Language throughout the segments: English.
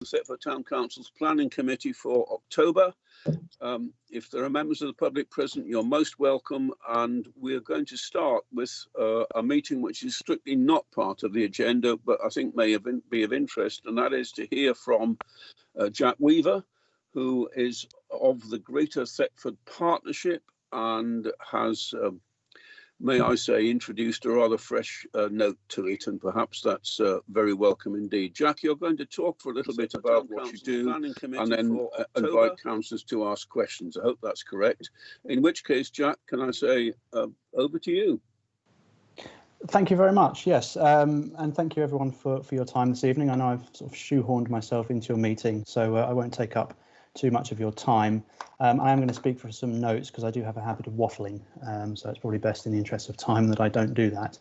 Thetford Town Council's Planning Committee for October. If there are members of the public present, you're most welcome. And we're going to start with a meeting which is strictly not part of the agenda, but I think may be of interest, and that is to hear from Jack Weaver, who is of the Greater Thetford Partnership and has, may I say, introduced a rather fresh note to it, and perhaps that's very welcome indeed. Jack, you're going to talk for a little bit about what you do and then invite councillors to ask questions. I hope that's correct. In which case, Jack, can I say over to you? Thank you very much. Yes, and thank you everyone for your time this evening. I know I've sort of shoehorned myself into your meeting, so I won't take up too much of your time. I am going to speak for some notes because I do have a habit of waffling, so it's probably best in the interest of time that I don't do that.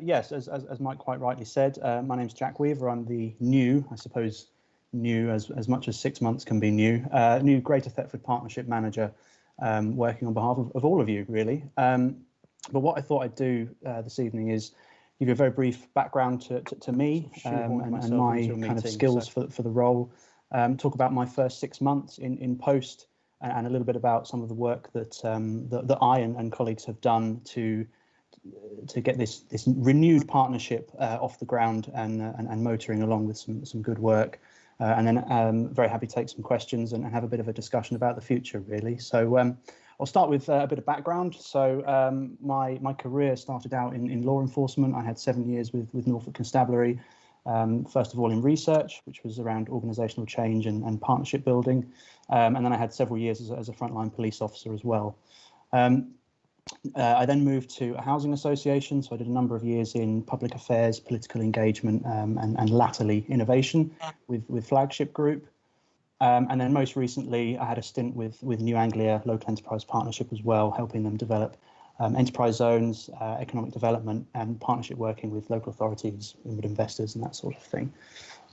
Yes, as Mike quite rightly said, my name's Jack Weaver. I'm the new, I suppose, new as much as 6 months can be new Greater Thetford Partnership Manager, working on behalf of all of you, really. But what I thought I'd do this evening is give you a very brief background to me and my kind of skills for the role. Talk about my first 6 months in post, and a little bit about some of the work that I and colleagues have done to get this renewed partnership off the ground and motoring along with some good work. And then very happy to take some questions and have a bit of a discussion about the future, really. So I'll start with a bit of background. So my career started out in law enforcement. I had 7 years with Norfolk Constabulary. First of all in research, which was around organisational change and partnership building, and then I had several years as a frontline police officer as well. I then moved to a housing association, so I did a number of years in public affairs, political engagement, and latterly innovation with Flagship Group. And then most recently I had a stint with New Anglia Local Enterprise Partnership as well, helping them develop enterprise zones, economic development, and partnership working with local authorities, inward investors, and that sort of thing.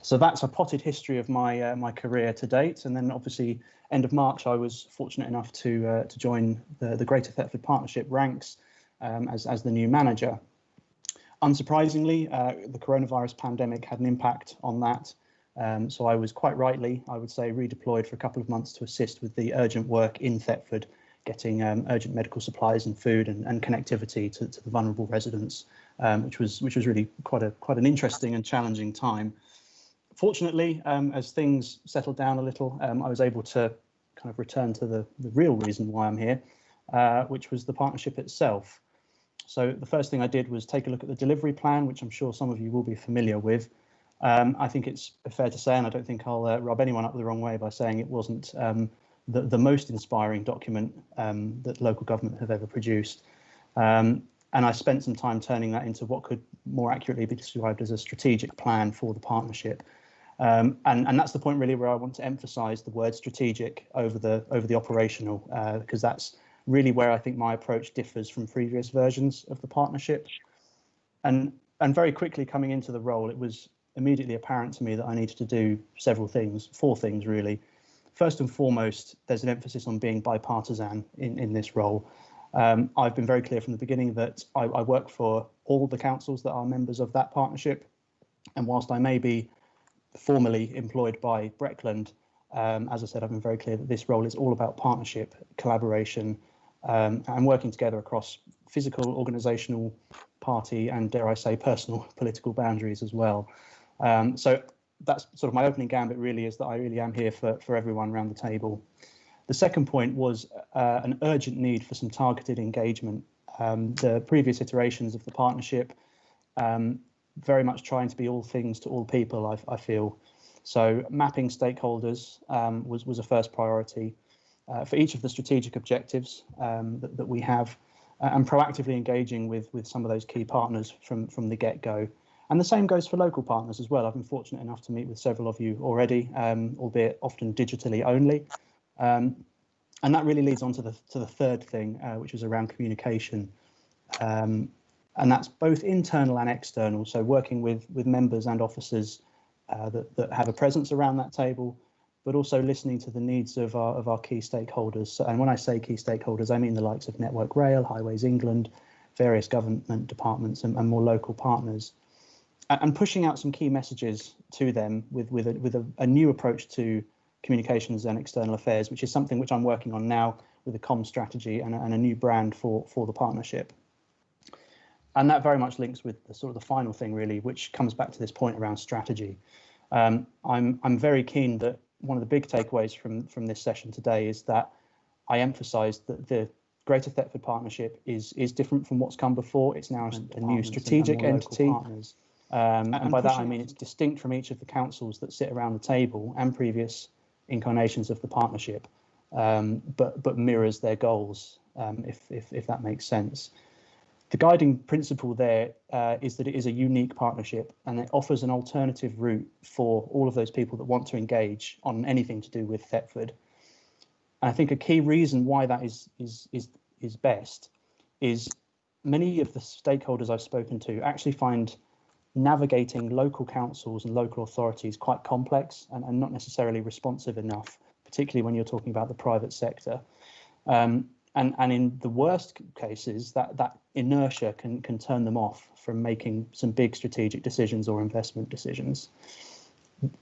So that's a potted history of my my career to date. And then obviously, end of March, I was fortunate enough to join the Greater Thetford Partnership ranks as the new manager. Unsurprisingly, the coronavirus pandemic had an impact on that. So I was quite rightly, I would say, redeployed for a couple of months to assist with the urgent work in Thetford, getting urgent medical supplies and food and connectivity to the vulnerable residents, which was really quite an interesting and challenging time. Fortunately, as things settled down a little, I was able to kind of return to the real reason why I'm here, which was the partnership itself. So the first thing I did was take a look at the delivery plan, which I'm sure some of you will be familiar with. I think it's fair to say, and I don't think I'll rub anyone up the wrong way by saying it wasn't the most inspiring document that local government have ever produced. And I spent some time turning that into what could more accurately be described as a strategic plan for the partnership. And that's the point really where I want to emphasise the word strategic over the operational, because that's really where I think my approach differs from previous versions of the partnership. And very quickly coming into the role, it was immediately apparent to me that I needed to do several things, 4 things really. First and foremost, there's an emphasis on being bipartisan in this role. I've been very clear from the beginning that I work for all the councils that are members of that partnership. And whilst I may be formally employed by Breckland, as I said, I've been very clear that this role is all about partnership, collaboration, and working together across physical, organisational, party, and dare I say, personal political boundaries as well. So that's sort of my opening gambit really, is that I really am here for everyone around the table. The second point was an urgent need for some targeted engagement. The previous iterations of the partnership very much trying to be all things to all people, I feel. So mapping stakeholders was a first priority for each of the strategic objectives that we have, and proactively engaging with some of those key partners from the get-go. And the same goes for local partners as well. I've been fortunate enough to meet with several of you already, albeit often digitally only. And that really leads on to the third thing, which is around communication. And that's both internal and external. So working with members and officers that have a presence around that table, but also listening to the needs of our key stakeholders. So, and when I say key stakeholders, I mean the likes of Network Rail, Highways England, various government departments and more local partners. And pushing out some key messages to them with a new approach to communications and external affairs, which is something which I'm working on now with a comm strategy and a new brand for the partnership. And that very much links with the sort of the final thing, really, which comes back to this point around strategy. I'm very keen that one of the big takeaways from this session today is that I emphasised that the Greater Thetford Partnership is different from what's come before. It's now a new strategic entity. And by that I mean it's distinct from each of the councils that sit around the table and previous incarnations of the partnership, but mirrors their goals, if that makes sense. The guiding principle there is that it is a unique partnership and it offers an alternative route for all of those people that want to engage on anything to do with Thetford. And I think a key reason why that is best is many of the stakeholders I've spoken to actually find navigating local councils and local authorities quite complex and not necessarily responsive enough, particularly when you're talking about the private sector. And in the worst cases, that inertia can turn them off from making some big strategic decisions or investment decisions.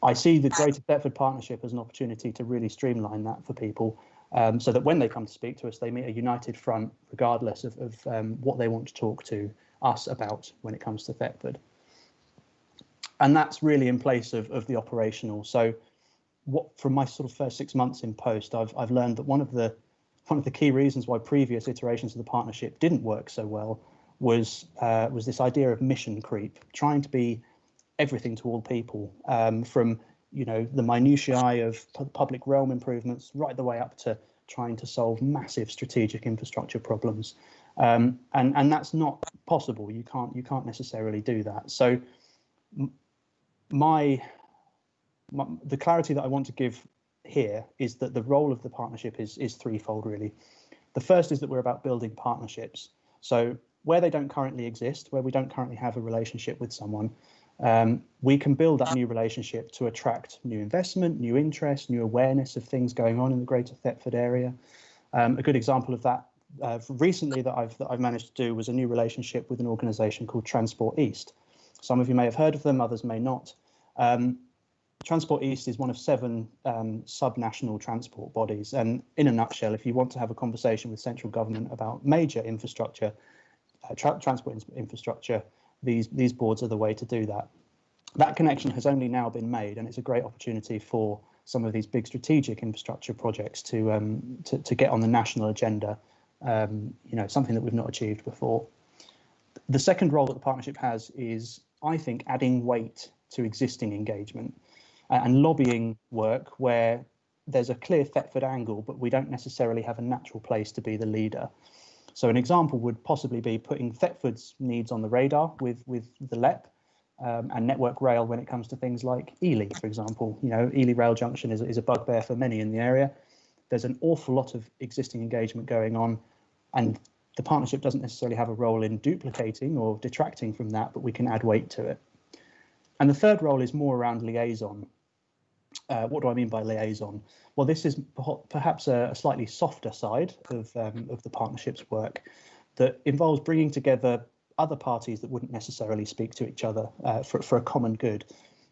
I see the Greater Thetford Partnership as an opportunity to really streamline that for people, so that when they come to speak to us, they meet a united front, regardless of what they want to talk to us about when it comes to Thetford. And that's really in place of the operational. So from my sort of first 6 months in post, I've learned that one of the key reasons why previous iterations of the partnership didn't work so well was this idea of mission creep, trying to be everything to all people, from the minutiae of public realm improvements right the way up to trying to solve massive strategic infrastructure problems, and that's not possible. You can't necessarily do that. So the clarity that I want to give here is that the role of the partnership is threefold, really. The first is that we're about building partnerships. So where they don't currently exist, where we don't currently have a relationship with someone, we can build that new relationship to attract new investment, new interest, new awareness of things going on in the Greater Thetford area. A good example of that recently that I've managed to do was a new relationship with an organisation called Transport East. Some of you may have heard of them, others may not. Transport East is one of 7 sub-national transport bodies. And in a nutshell, if you want to have a conversation with central government about major infrastructure, transport infrastructure, these boards are the way to do that. That connection has only now been made, and it's a great opportunity for some of these big strategic infrastructure projects to get on the national agenda, something that we've not achieved before. The second role that the partnership has is, I think, adding weight to existing engagement and lobbying work where there's a clear Thetford angle, but we don't necessarily have a natural place to be the leader. So an example would possibly be putting Thetford's needs on the radar with the LEP and Network Rail when it comes to things like Ely, for example. Ely Rail Junction is a bugbear for many in the area. There's an awful lot of existing engagement going on, and the partnership doesn't necessarily have a role in duplicating or detracting from that, but we can add weight to it. And the third role is more around liaison. What do I mean by liaison? Well, this is perhaps a slightly softer side of the partnership's work that involves bringing together other parties that wouldn't necessarily speak to each other for a common good.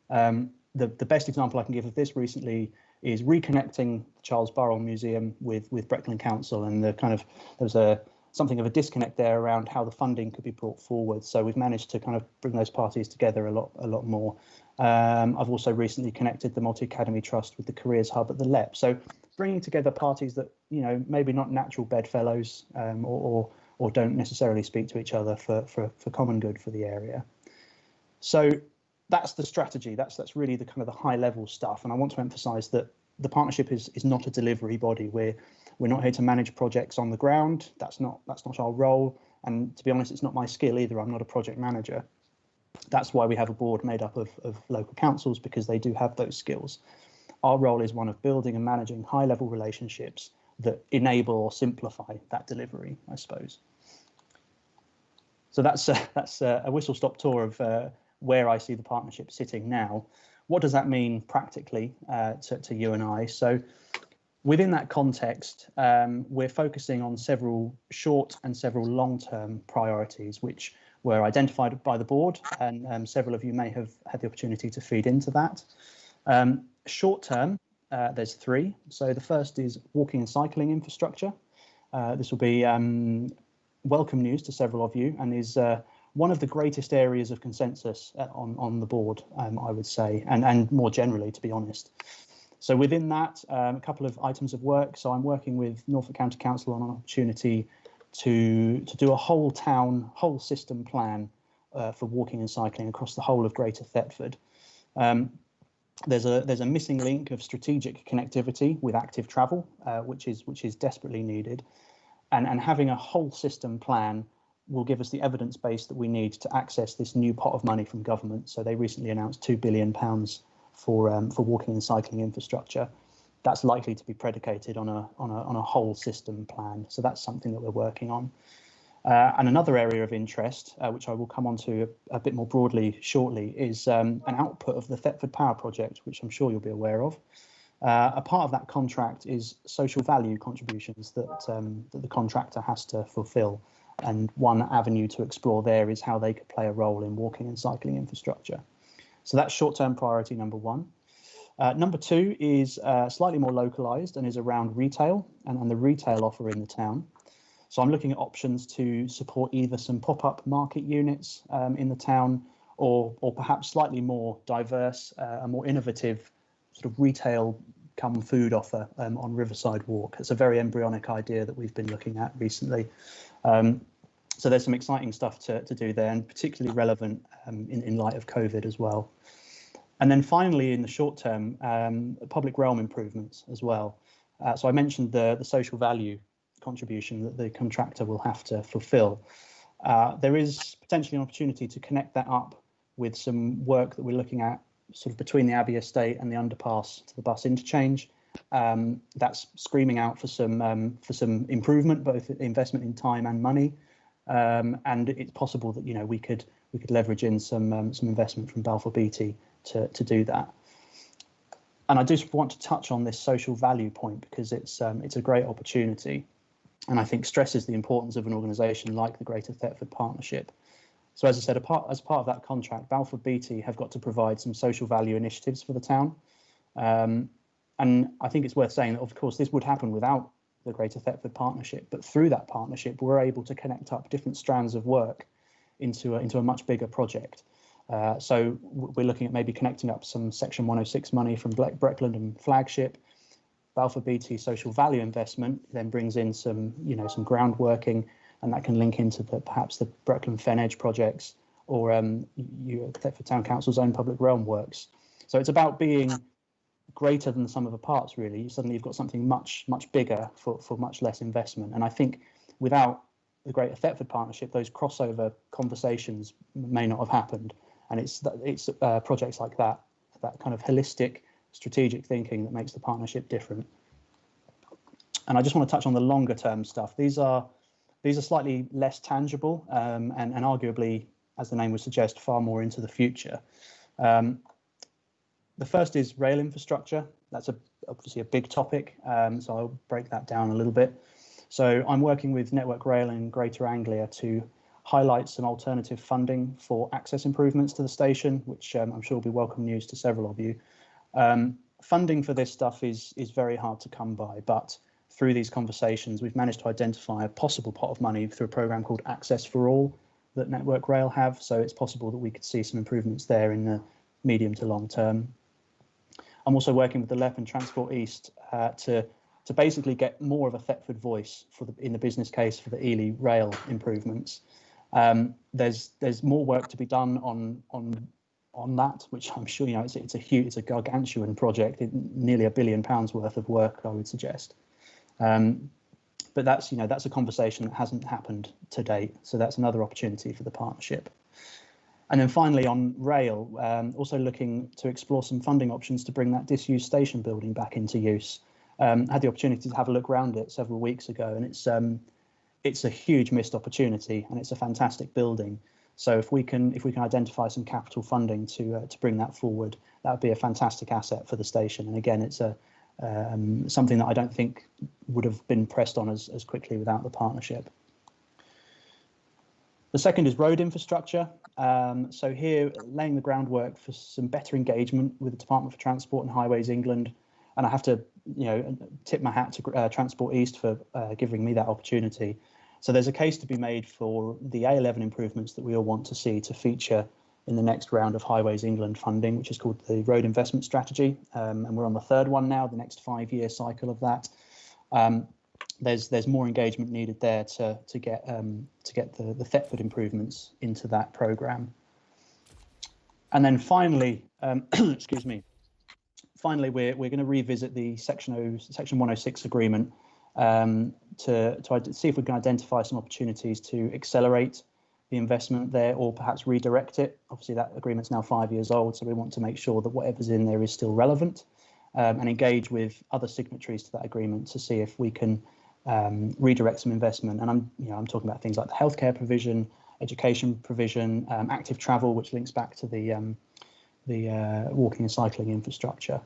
The best example I can give of this recently is reconnecting the Charles Burrell Museum with Breckland Council, and there's something of a disconnect there around how the funding could be brought forward. So we've managed to kind of bring those parties together a lot more. I've also recently connected the Multi-Academy Trust with the Careers Hub at the LEP. So bringing together parties that, maybe not natural bedfellows or don't necessarily speak to each other for common good for the area. So that's the strategy. That's really the kind of the high level stuff. And I want to emphasize that the partnership is not a delivery body. We're not here to manage projects on the ground. That's not our role. And to be honest, it's not my skill either. I'm not a project manager. That's why we have a board made up of local councils, because they do have those skills. Our role is one of building and managing high level relationships that enable or simplify that delivery, I suppose. So that's a whistle-stop tour of where I see the partnership sitting now. What does that mean practically to you and I? So within that context, we're focusing on several short and several long-term priorities, which were identified by the board, and several of you may have had the opportunity to feed into that. Short term, there's three. So the first is walking and cycling infrastructure. This will be welcome news to several of you, and is one of the greatest areas of consensus on the board, I would say, and more generally, to be honest. So within that, a couple of items of work. So I'm working with Norfolk County Council on an opportunity to do a whole town, whole system plan for walking and cycling across the whole of Greater Thetford. There's a missing link of strategic connectivity with active travel, which is desperately needed, and having a whole system plan will give us the evidence base that we need to access this new pot of money from government. So they recently announced £2 billion for walking and cycling infrastructure. That's likely to be predicated on a whole system plan. So that's something that we're working on. And another area of interest, which I will come on to a bit more broadly shortly, is an output of the Thetford Power Project, which I'm sure you'll be aware of. A part of that contract is social value contributions that the contractor has to fulfil. And one avenue to explore there is how they could play a role in walking and cycling infrastructure. So that's short-term priority number one. Number two is slightly more localised and is around retail and the retail offer in the town. So I'm looking at options to support either some pop-up market units in the town, or perhaps slightly more diverse, a more innovative sort of retail come food offer on Riverside Walk. It's a very embryonic idea that we've been looking at recently. So there's some exciting stuff to do there, and particularly relevant in light of COVID as well. And then finally, in the short term, public realm improvements as well. So I mentioned the social value contribution that the contractor will have to fulfill. There is potentially an opportunity to connect that up with some work that we're looking at sort of between the Abbey Estate and the underpass to the bus interchange. That's screaming out for some improvement, both investment in time and money. And it's possible that we could leverage in some investment from Balfour Beatty to do that. And I just want to touch on this social value point because it's a great opportunity, and I think stresses the importance of an organisation like the Greater Thetford Partnership. So as I said, as part of that contract, Balfour Beatty have got to provide some social value initiatives for the town. And I think it's worth saying that, of course, this would happen without the Greater Thetford Partnership, but through that partnership, we're able to connect up different strands of work into a much bigger project. So we're looking at maybe connecting up some Section 106 money from Breckland and Flagship. Balfour Beatty social value investment then brings in some groundworking, and that can link into perhaps the Breckland Fen Edge projects or Thetford Town Council's own public realm works. So it's about being greater than the sum of the parts, really. Suddenly you've got something much bigger for much less investment. And I think without the Greater Thetford Partnership, those crossover conversations may not have happened. And it's projects like that kind of holistic strategic thinking that makes the partnership different. And I just want to touch on the longer term stuff. These are slightly less tangible and arguably, as the name would suggest, far more into the future. The first is rail infrastructure. That's obviously a big topic, so I'll break that down a little bit. So I'm working with Network Rail in Greater Anglia to highlight some alternative funding for access improvements to the station, which I'm sure will be welcome news to several of you. Funding for this stuff is very hard to come by, but through these conversations, we've managed to identify a possible pot of money through a programme called Access for All that Network Rail have. So it's possible that we could see some improvements there in the medium to long term. I'm also working with the LEP and Transport East to basically get more of a Thetford voice in the business case for the Ely rail improvements. There's more work to be done on that, which I'm sure it's a gargantuan project, nearly £1 billion worth of work, I would suggest. But that's a conversation that hasn't happened to date, so that's another opportunity for the partnership. And then finally on rail, also looking to explore some funding options to bring that disused station building back into use. I had the opportunity to have a look around it several weeks ago, and it's a huge missed opportunity, and it's a fantastic building. So if we can identify some capital funding to bring that forward, that would be a fantastic asset for the station. And again, it's something that I don't think would have been pressed on as quickly without the partnership. The second is road infrastructure. So here, laying the groundwork for some better engagement with the Department for Transport and Highways England. And I have to, tip my hat to Transport East for giving me that opportunity. So there's a case to be made for the A11 improvements that we all want to see to feature in the next round of Highways England funding, which is called the Road Investment Strategy. And we're on the third one now, the next 5-year cycle of that. There's more engagement needed there to get the Thetford improvements into that programme. And then finally, excuse me. Finally, we're going to revisit the Section 106 agreement to see if we can identify some opportunities to accelerate the investment there, or perhaps redirect it. Obviously, that agreement's now 5 years old, so we want to make sure that whatever's in there is still relevant, and engage with other signatories to that agreement to see if we can redirect some investment. And I'm talking about things like the healthcare provision, education provision, active travel, which links back to the walking and cycling infrastructure.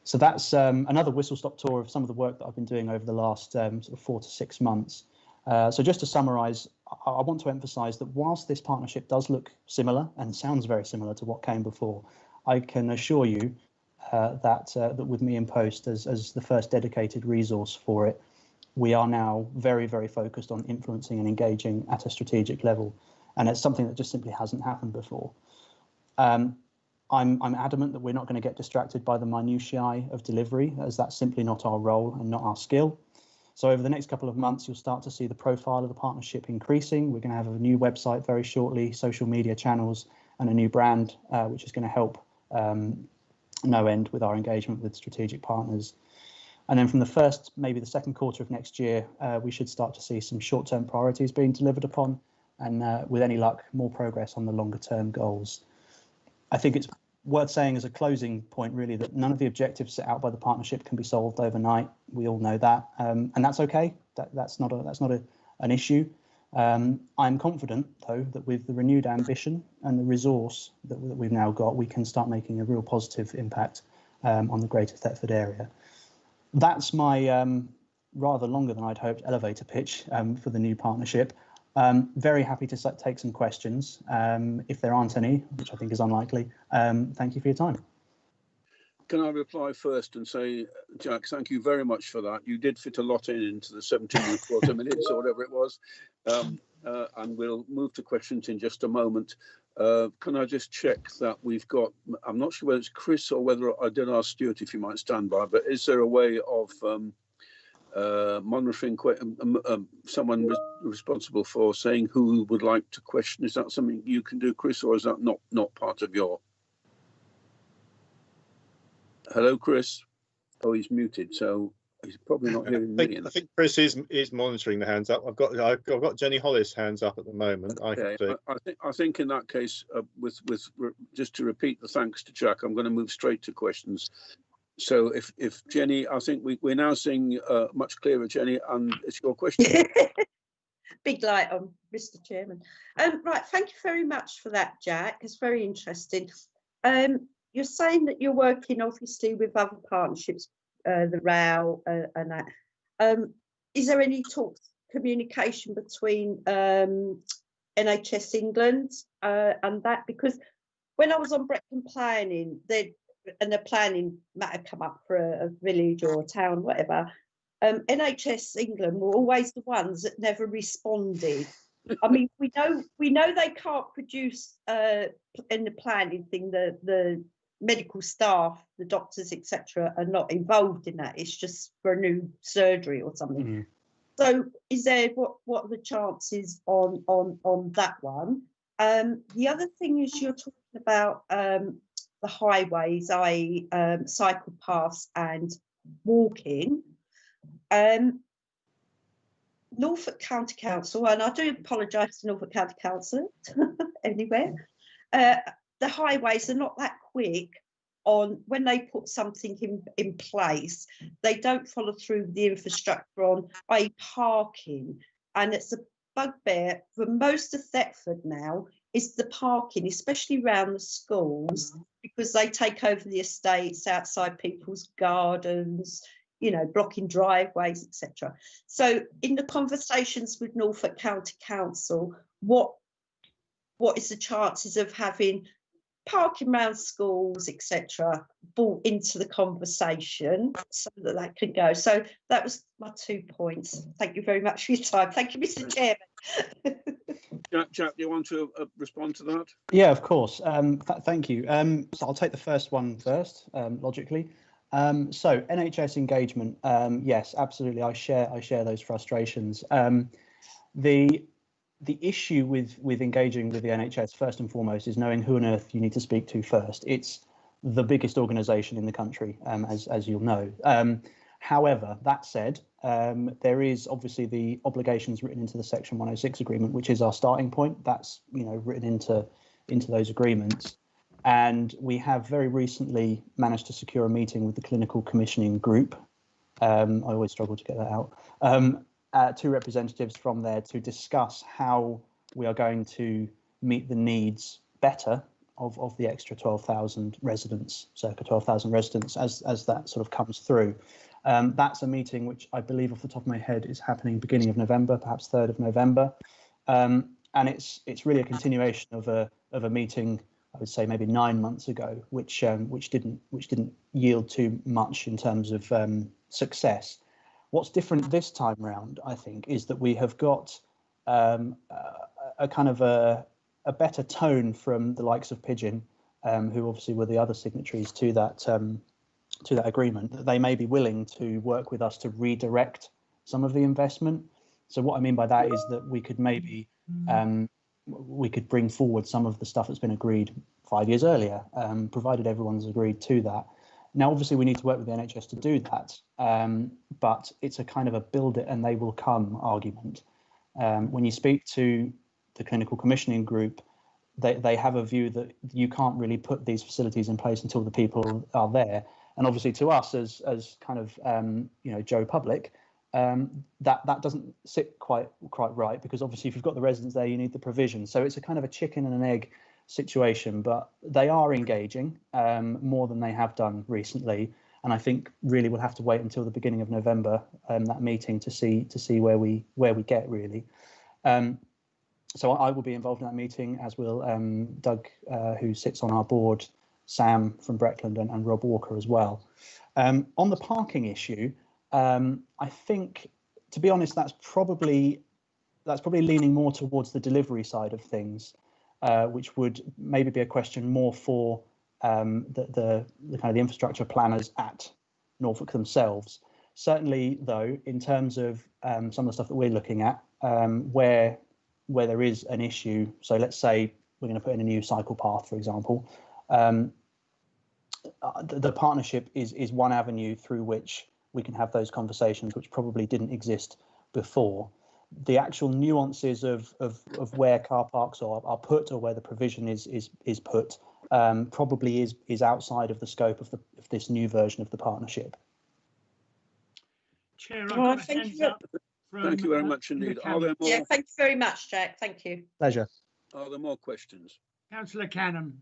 So that's another whistle-stop tour of some of the work that I've been doing over the last sort of 4 to 6 months. So just to summarise, I want to emphasise that whilst this partnership does look similar and sounds very similar to what came before, I can assure you that with me in post as the first dedicated resource for it, we are now very, very focused on influencing and engaging at a strategic level. And it's something that just simply hasn't happened before. I'm adamant that we're not going to get distracted by the minutiae of delivery, as that's simply not our role and not our skill. So over the next couple of months, you'll start to see the profile of the partnership increasing. We're going to have a new website very shortly, social media channels, and a new brand, which is going to help no end with our engagement with strategic partners. And then from the first, maybe the second quarter of next year, we should start to see some short-term priorities being delivered upon, and with any luck, more progress on the longer-term goals. I think it's worth saying as a closing point, really, that none of the objectives set out by the partnership can be solved overnight. We all know that, and that's okay. That's not an issue. I'm confident, though, that with the renewed ambition and the resource that we've now got, we can start making a real positive impact on the Greater Thetford area. That's my rather longer than I'd hoped elevator pitch for the new partnership. Very happy to take some questions. If there aren't any, which I think is unlikely, thank you for your time. Can I reply first and say, Jack, thank you very much for that. You did fit a lot into the 17.25 minutes or whatever it was. And we'll move to questions in just a moment. Can I just check that we've got, I'm not sure whether it's Chris or whether I did ask Stuart if you might stand by, but is there a way of monitoring someone responsible for saying who would like to question? Is that something you can do, Chris, or is that not part of your... Hello, Chris. Oh, he's muted, so he's probably not hearing me. I think Chris is monitoring the hands up. I've got Jenny Hollis hands up at the moment. Okay. I think in that case, with just to repeat the thanks to Jack, I'm going to move straight to questions. So if Jenny, I think we're now seeing much clearer, Jenny, and it's your question. Big light on, Mr. Chairman. Right, thank you very much for that, Jack. It's very interesting. You're saying that you're working obviously with other partnerships, the RAL and that. Is there any communication between NHS England and that? Because when I was on Brecon Planning, the planning matter come up for a village or a town, whatever, NHS England were always the ones that never responded. I mean, we know they can't produce in the planning thing, the medical staff, the doctors, etc., are not involved in that. It's just for a new surgery or something. Mm-hmm. So, is there what are the chances on that one? The other thing is you're talking about the highways, i.e., cycle paths and walking. Norfolk County Council, and I do apologise to Norfolk County Council anywhere. The highways are not that quick on when they put something in place. They don't follow through with the infrastructure on, i.e., parking, and it's a bugbear for most of Thetford now. Is the parking, especially around the schools, because they take over the estates outside people's gardens, you know, blocking driveways, etc. So in the conversations with Norfolk County Council, what is the chances of having parking around schools, etc., brought into the conversation so that can go. So that was my 2 points. Thank you very much for your time. Thank you, Mr. Chairman. Jack, do you want to respond to that? Yeah, of course. Thank you. So I'll take the first one first, logically. So NHS engagement, yes, absolutely. I share those frustrations. The issue with engaging with the NHS first and foremost is knowing who on earth you need to speak to first. It's the biggest organisation in the country, as you'll know. However, that said, there is obviously the obligations written into the Section 106 agreement, which is our starting point. That's written into those agreements, and we have very recently managed to secure a meeting with the Clinical Commissioning Group. I always struggle to get that out. 2 representatives from there to discuss how we are going to meet the needs better of the extra 12,000 residents, circa 12,000 residents, as that sort of comes through. That's a meeting which I believe off the top of my head is happening beginning of November, perhaps 3rd of November. And it's really a continuation of a meeting, I would say maybe 9 months ago, which didn't yield too much in terms of success. What's different this time round, I think, is that we have got a kind of a better tone from the likes of Pigeon, who obviously were the other signatories to that agreement, that they may be willing to work with us to redirect some of the investment. So what I mean by that is that we could maybe we could bring forward some of the stuff that's been agreed 5 years earlier, provided everyone's agreed to that. Now, obviously, we need to work with the NHS to do that, but it's a kind of a build it and they will come argument. When you speak to the Clinical Commissioning Group, they have a view that you can't really put these facilities in place until the people are there. And obviously, to us as kind of Joe Public, that doesn't sit quite right, because obviously, if you've got the residents there, you need the provision. So it's a kind of a chicken and an egg situation, but they are engaging more than they have done recently, and I think really we'll have to wait until the beginning of November, that meeting, to see where we get really. So I will be involved in that meeting, as will Doug, who sits on our board, Sam from Breckland, and Rob Walker as well. On the parking issue, I think, to be honest, that's probably leaning more towards the delivery side of things. Which would maybe be a question more for the kind of the infrastructure planners at Norfolk themselves. Certainly, though, in terms of some of the stuff that we're looking at, where there is an issue, so let's say we're going to put in a new cycle path, for example, the partnership is one avenue through which we can have those conversations, which probably didn't exist before. The actual nuances of where car parks are put, or where the provision is put, probably is outside of the scope of this new version of the partnership. Chair, I've got hands up. Thank you very much indeed. Are there more? Yeah, thank you very much, Jack. Thank you. Pleasure. Are there more questions? Councillor Canham,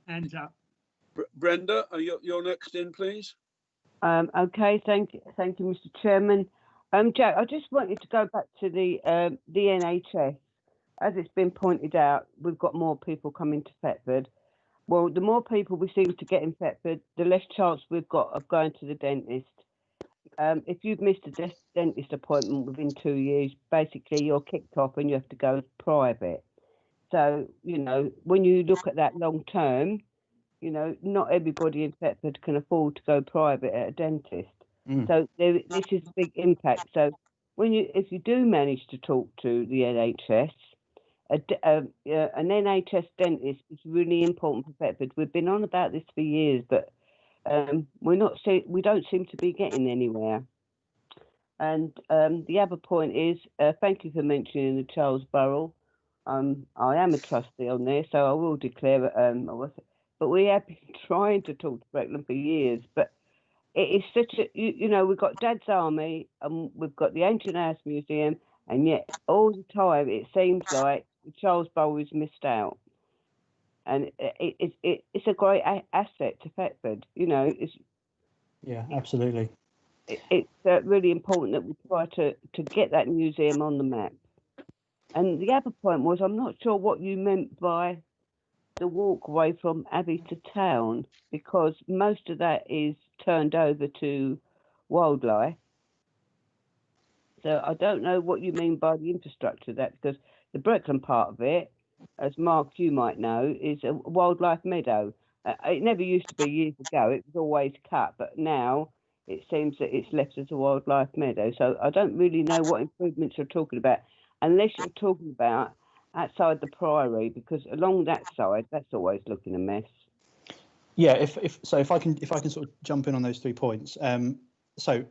hands up. Brenda, you're next in, please. Okay, thank you, Mr. Chairman. Jack, I just wanted to go back to the NHS. As it's been pointed out, we've got more people coming to Thetford. Well, the more people we seem to get in Thetford, the less chance we've got of going to the dentist. If you've missed a dentist appointment within 2 years, basically you're kicked off and you have to go private. So, when you look at that long term, not everybody in Thetford can afford to go private at a dentist. So this is a big impact. So if you do manage to talk to the NHS, an NHS dentist is really important for Thetford. We've been on about this for years, but we don't seem to be getting anywhere. And the other point is, thank you for mentioning the Charles Burrell. I am a trustee on there, so I will declare it. But we have been trying to talk to Breckland for years, but it is such a, we've got Dad's Army and we've got the Ancient House Museum, and yet all the time it seems like Charles Burrell is missed out. And it's a great asset to Thetford, Yeah, absolutely. It's really important that we try to get that museum on the map. And the other point was, I'm not sure what you meant by the walkway from Abbey to town, because most of that is turned over to wildlife. So I don't know what you mean by the infrastructure of that, because the Breckland part of it, as Mark, you might know, is a wildlife meadow. It never used to be years ago. It was always cut, but now it seems that it's left as a wildlife meadow. So I don't really know what improvements you're talking about, unless you're talking about outside the Priory, because along that side, that's always looking a mess. Yeah, if I can sort of jump in on those 3 points. So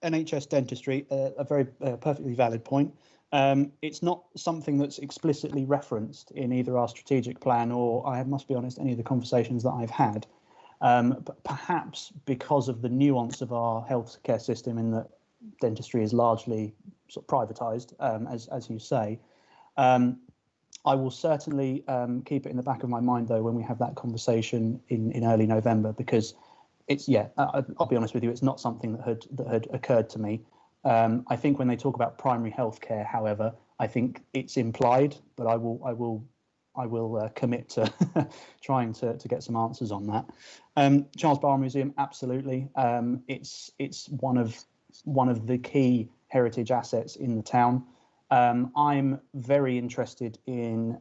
NHS dentistry, a very perfectly valid point. It's not something that's explicitly referenced in either our strategic plan or, I must be honest, any of the conversations that I've had. But perhaps because of the nuance of our healthcare system, in that dentistry is largely sort of privatised, as you say. I will certainly keep it in the back of my mind, though, when we have that conversation in early November, because it's, I'll be honest with you, it's not something that had occurred to me. I think when they talk about primary healthcare, however, I think it's implied, but I will commit to trying to get some answers on that. Charles Barr Museum, absolutely. It's one of the key heritage assets in the town. I'm very interested in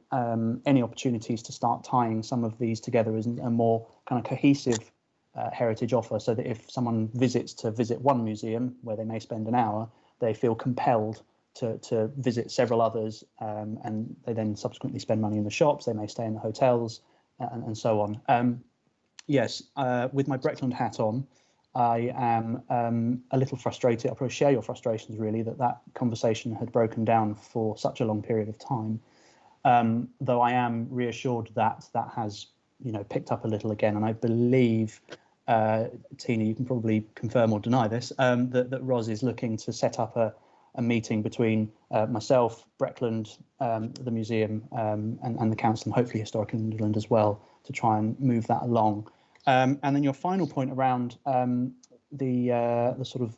any opportunities to start tying some of these together as a more kind of cohesive heritage offer, so that if someone visits one museum where they may spend an hour, they feel compelled to visit several others, and they then subsequently spend money in the shops, they may stay in the hotels, and so on. Yes, with my Breckland hat on, I am a little frustrated. I'll probably share your frustrations, really, that conversation had broken down for such a long period of time. Though I am reassured that has, picked up a little again, and I believe, Tina, you can probably confirm or deny this, that Ros is looking to set up a meeting between myself, Breckland, the museum, and the council, and hopefully Historic England as well, to try and move that along. And then your final point around the sort of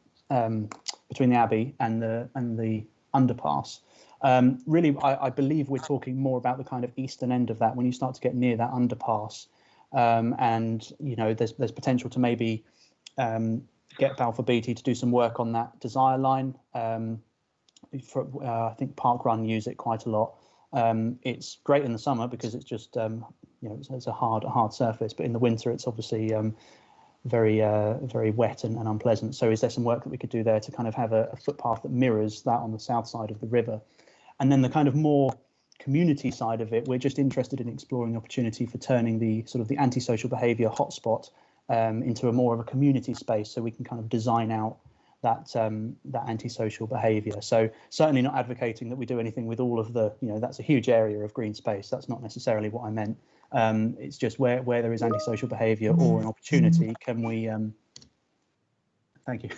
between the Abbey and the underpass. Really, I believe we're talking more about the kind of eastern end of that, when you start to get near that underpass, and there's potential to maybe get Balfour Beatty to do some work on that Desire line. I think Park Run use it quite a lot. It's great in the summer because it's just it's a hard surface, but in the winter it's obviously very wet and unpleasant. So is there some work that we could do there to kind of have a footpath that mirrors that on the south side of the river? And then the kind of more community side of it, we're just interested in exploring the opportunity for turning the sort of the antisocial behaviour hotspot into a more of a community space, so we can kind of design out that antisocial behaviour. So certainly not advocating that we do anything with all of the, that's a huge area of green space. That's not necessarily what I meant. It's just where there is antisocial behaviour or an opportunity, can we thank you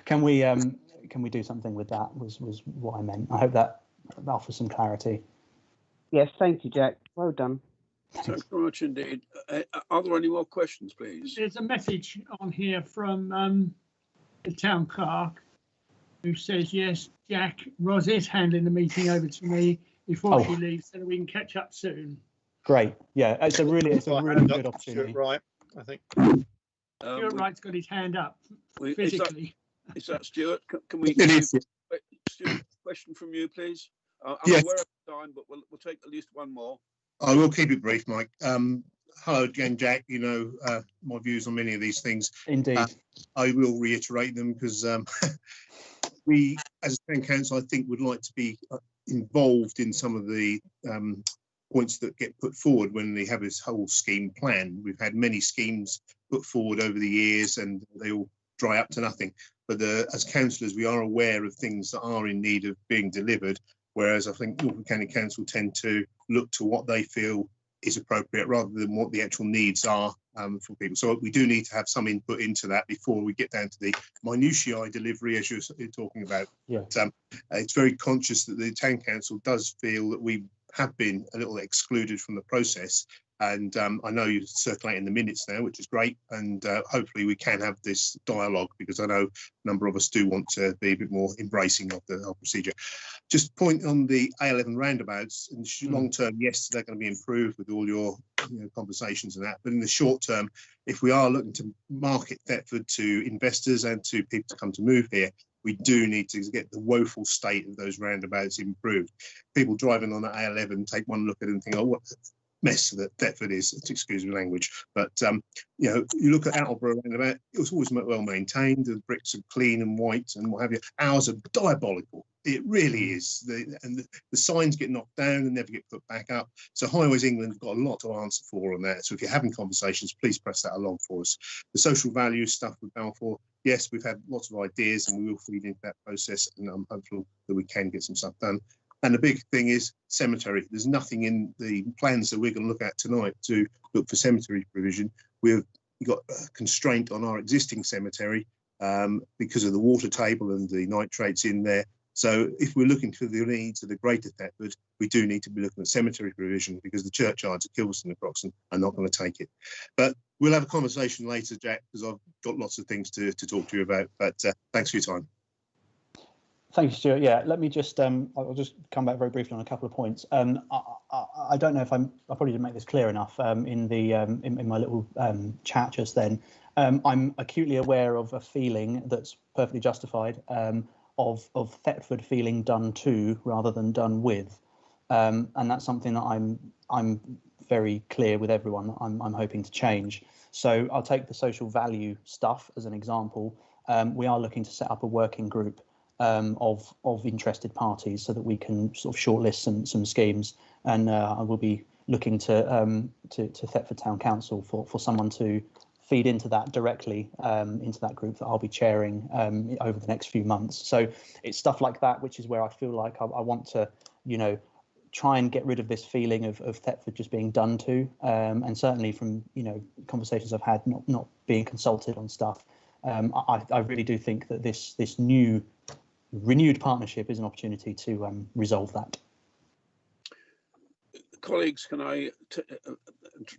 can we do something with that, was what I meant. I hope that offers some clarity. Yes, thank you, Jack. Well done. Thanks very much indeed. Are there any more questions, please? There's a message on here from the town clerk, who says, yes, Jack, Ros is handing the meeting over to me before she leaves, so that we can catch up soon. Great. Yeah, it's a really good opportunity. Right, I think. Stuart Wright's got his hand up physically. Is that Stuart? Can we? Stuart, question from you, please. I'm aware of time, but we'll take at least one more. I will keep it brief, Mike. Hello again, Jack. My views on many of these things. Indeed. I will reiterate them because we, as a town council, I think would like to be involved in some of the points that get put forward when they have this whole scheme plan. We've had many schemes put forward over the years and they all dry up to nothing. But as councillors, we are aware of things that are in need of being delivered, whereas I think Norfolk County Council tend to look to what they feel is appropriate rather than what the actual needs are for people. So we do need to have some input into that before we get down to the minutiae delivery, as you're talking about. Yeah. It's very conscious that the town council does feel that we have been a little excluded from the process, And I know you're circulating the minutes now, which is great. And hopefully we can have this dialogue, because I know a number of us do want to be a bit more embracing of the whole procedure. Just point on the A11 roundabouts. In the long term, yes, they're going to be improved with all your conversations and that. But in the short term, if we are looking to market Thetford to investors and to people to come to move here, we do need to get the woeful state of those roundabouts improved. People driving on the A11 take one look at it and think, oh, what mess that Thetford is, excuse me language. But you look at Attleborough roundabout, it was always well maintained, the bricks are clean and white and what have you. Ours are diabolical. It really is. The signs get knocked down and never get put back up. So Highways England have got a lot to answer for on that. So if you're having conversations, please press that along for us. The social value stuff with Balfour, yes, we've had lots of ideas and we will feed into that process, and I'm hopeful that we can get some stuff done. And the big thing is cemetery. There's nothing in the plans that we're going to look at tonight to look for cemetery provision. We've got a constraint on our existing cemetery because of the water table and the nitrates in there. So if we're looking for the needs of the greater Thetford, we do need to be looking at cemetery provision, because the churchyards at Kilverston and Croxton are not going to take it. But we'll have a conversation later, Jack, because I've got lots of things to talk to you about. But thanks for your time. Thank you, Stuart. Yeah, let me just, I'll just come back very briefly on a couple of points. I don't know if I probably didn't make this clear enough in my little chat just then. I'm acutely aware of a feeling that's perfectly justified of Thetford feeling done to rather than done with. And that's something that I'm very clear with everyone that I'm hoping to change. So I'll take the social value stuff as an example. We are looking to set up a working group of interested parties so that we can sort of shortlist some schemes, and I will be looking to Thetford Town Council for someone to feed into that directly, into that group that I'll be chairing over the next few months. So it's stuff like that, which is where I feel like I want to, try and get rid of this feeling of Thetford just being done to, and certainly from conversations I've had, not being consulted on stuff. I really do think that this new renewed partnership is an opportunity to resolve that. Colleagues, can I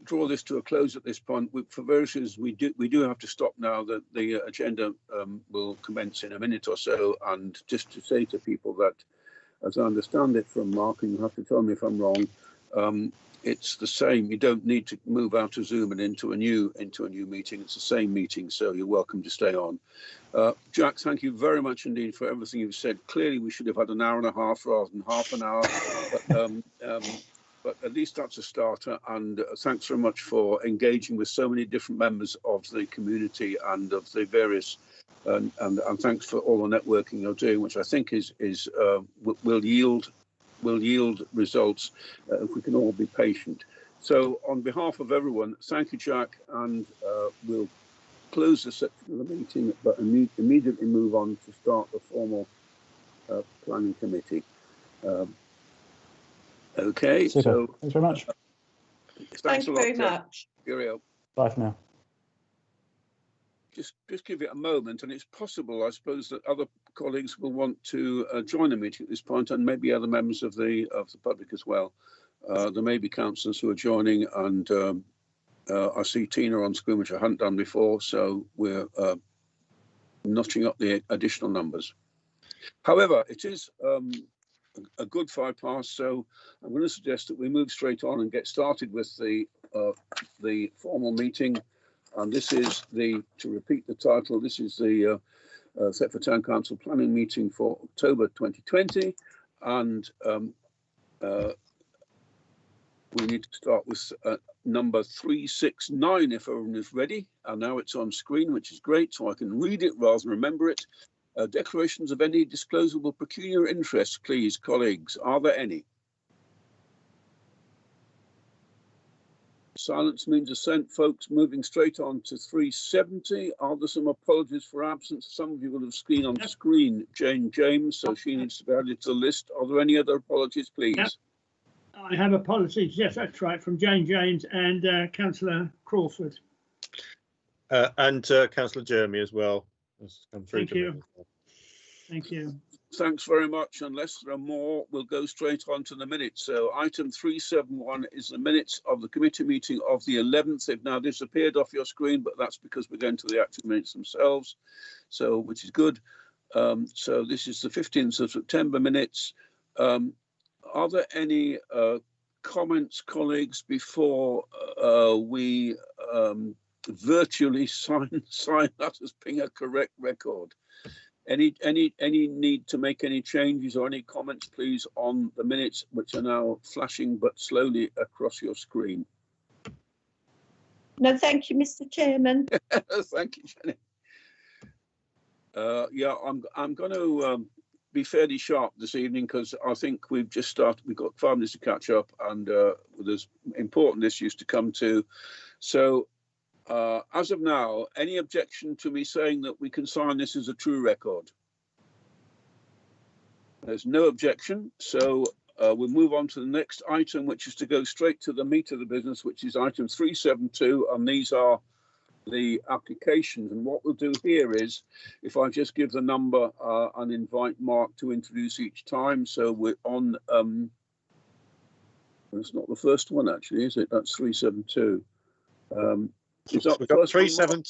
draw this to a close at this point? For various reasons, we do have to stop now. That the agenda will commence in a minute or so, and just to say to people that, as I understand it from Mark, and you have to tell me if I'm wrong, it's the same. You don't need to move out of Zoom and into a new meeting. It's the same meeting, so you're welcome to stay on. Jack, thank you very much indeed for everything you've said. Clearly, we should have had an hour and a half rather than half an hour, but at least that's a starter. And thanks very much for engaging with so many different members of the community and of the various. And thanks for all the networking you're doing, which I think will yield results if we can all be patient. So on behalf of everyone, thank you, Jack, and we'll close this section of the meeting, but immediately move on to start the formal planning committee. Okay, Super. so thanks very much. Thanks Thank you a lot, very Jack. much. Cheerio. Bye for now. Just give it a moment, and it's possible, I suppose, that other colleagues will want to join the meeting at this point, and maybe other members of the public as well. There may be councillors who are joining, and I see Tina on screen, which I hadn't done before, so we're notching up the additional numbers. However, it is a good 5 past, so I'm going to suggest that we move straight on and get started with the formal meeting. And this is to repeat the title, this is the Thetford Town Council planning meeting for October 2020. And we need to start with number 369 if everyone is ready. And now it's on screen, which is great, so I can read it rather than remember it. Declarations of any disclosable pecuniary interest, please, colleagues. Are there any? Silence means assent, folks. Moving straight on to 370. Are there some apologies for absence? Some of you will have seen on screen Jane James, so she needs to be added to the list. Are there any other apologies, please? Yep. I have apologies. Yes, that's right, from Jane James and Councillor Crawford. And Councillor Jeremy as well. Thank you. Thank you. Thanks very much. Unless there are more, we'll go straight on to the minutes. So item 371 is the minutes of the committee meeting of the 11th. They've now disappeared off your screen, but that's because we're going to the actual minutes themselves, so which is good. So this is the 15th of September minutes. Are there any comments, colleagues, before we virtually sign that as being a correct record? Any need to make any changes or any comments, please, on the minutes, which are now flashing but slowly across your screen? No, thank you, Mr. Chairman. Thank you, Jenny. Yeah, I'm going to be fairly sharp this evening because I think we've just started. We've got 5 minutes to catch up, and there's important issues to come to. So, as of now, any objection to me saying that we can sign this as a true record? There's no objection, so we'll move on to the next item, which is to go straight to the meat of the business, which is item 372, and these are the applications. And what we'll do here is, if I just give the number and invite Mark to introduce each time. So we're on, it's not the first one actually, is it? That's 372. Is that We've the got first one, Mark?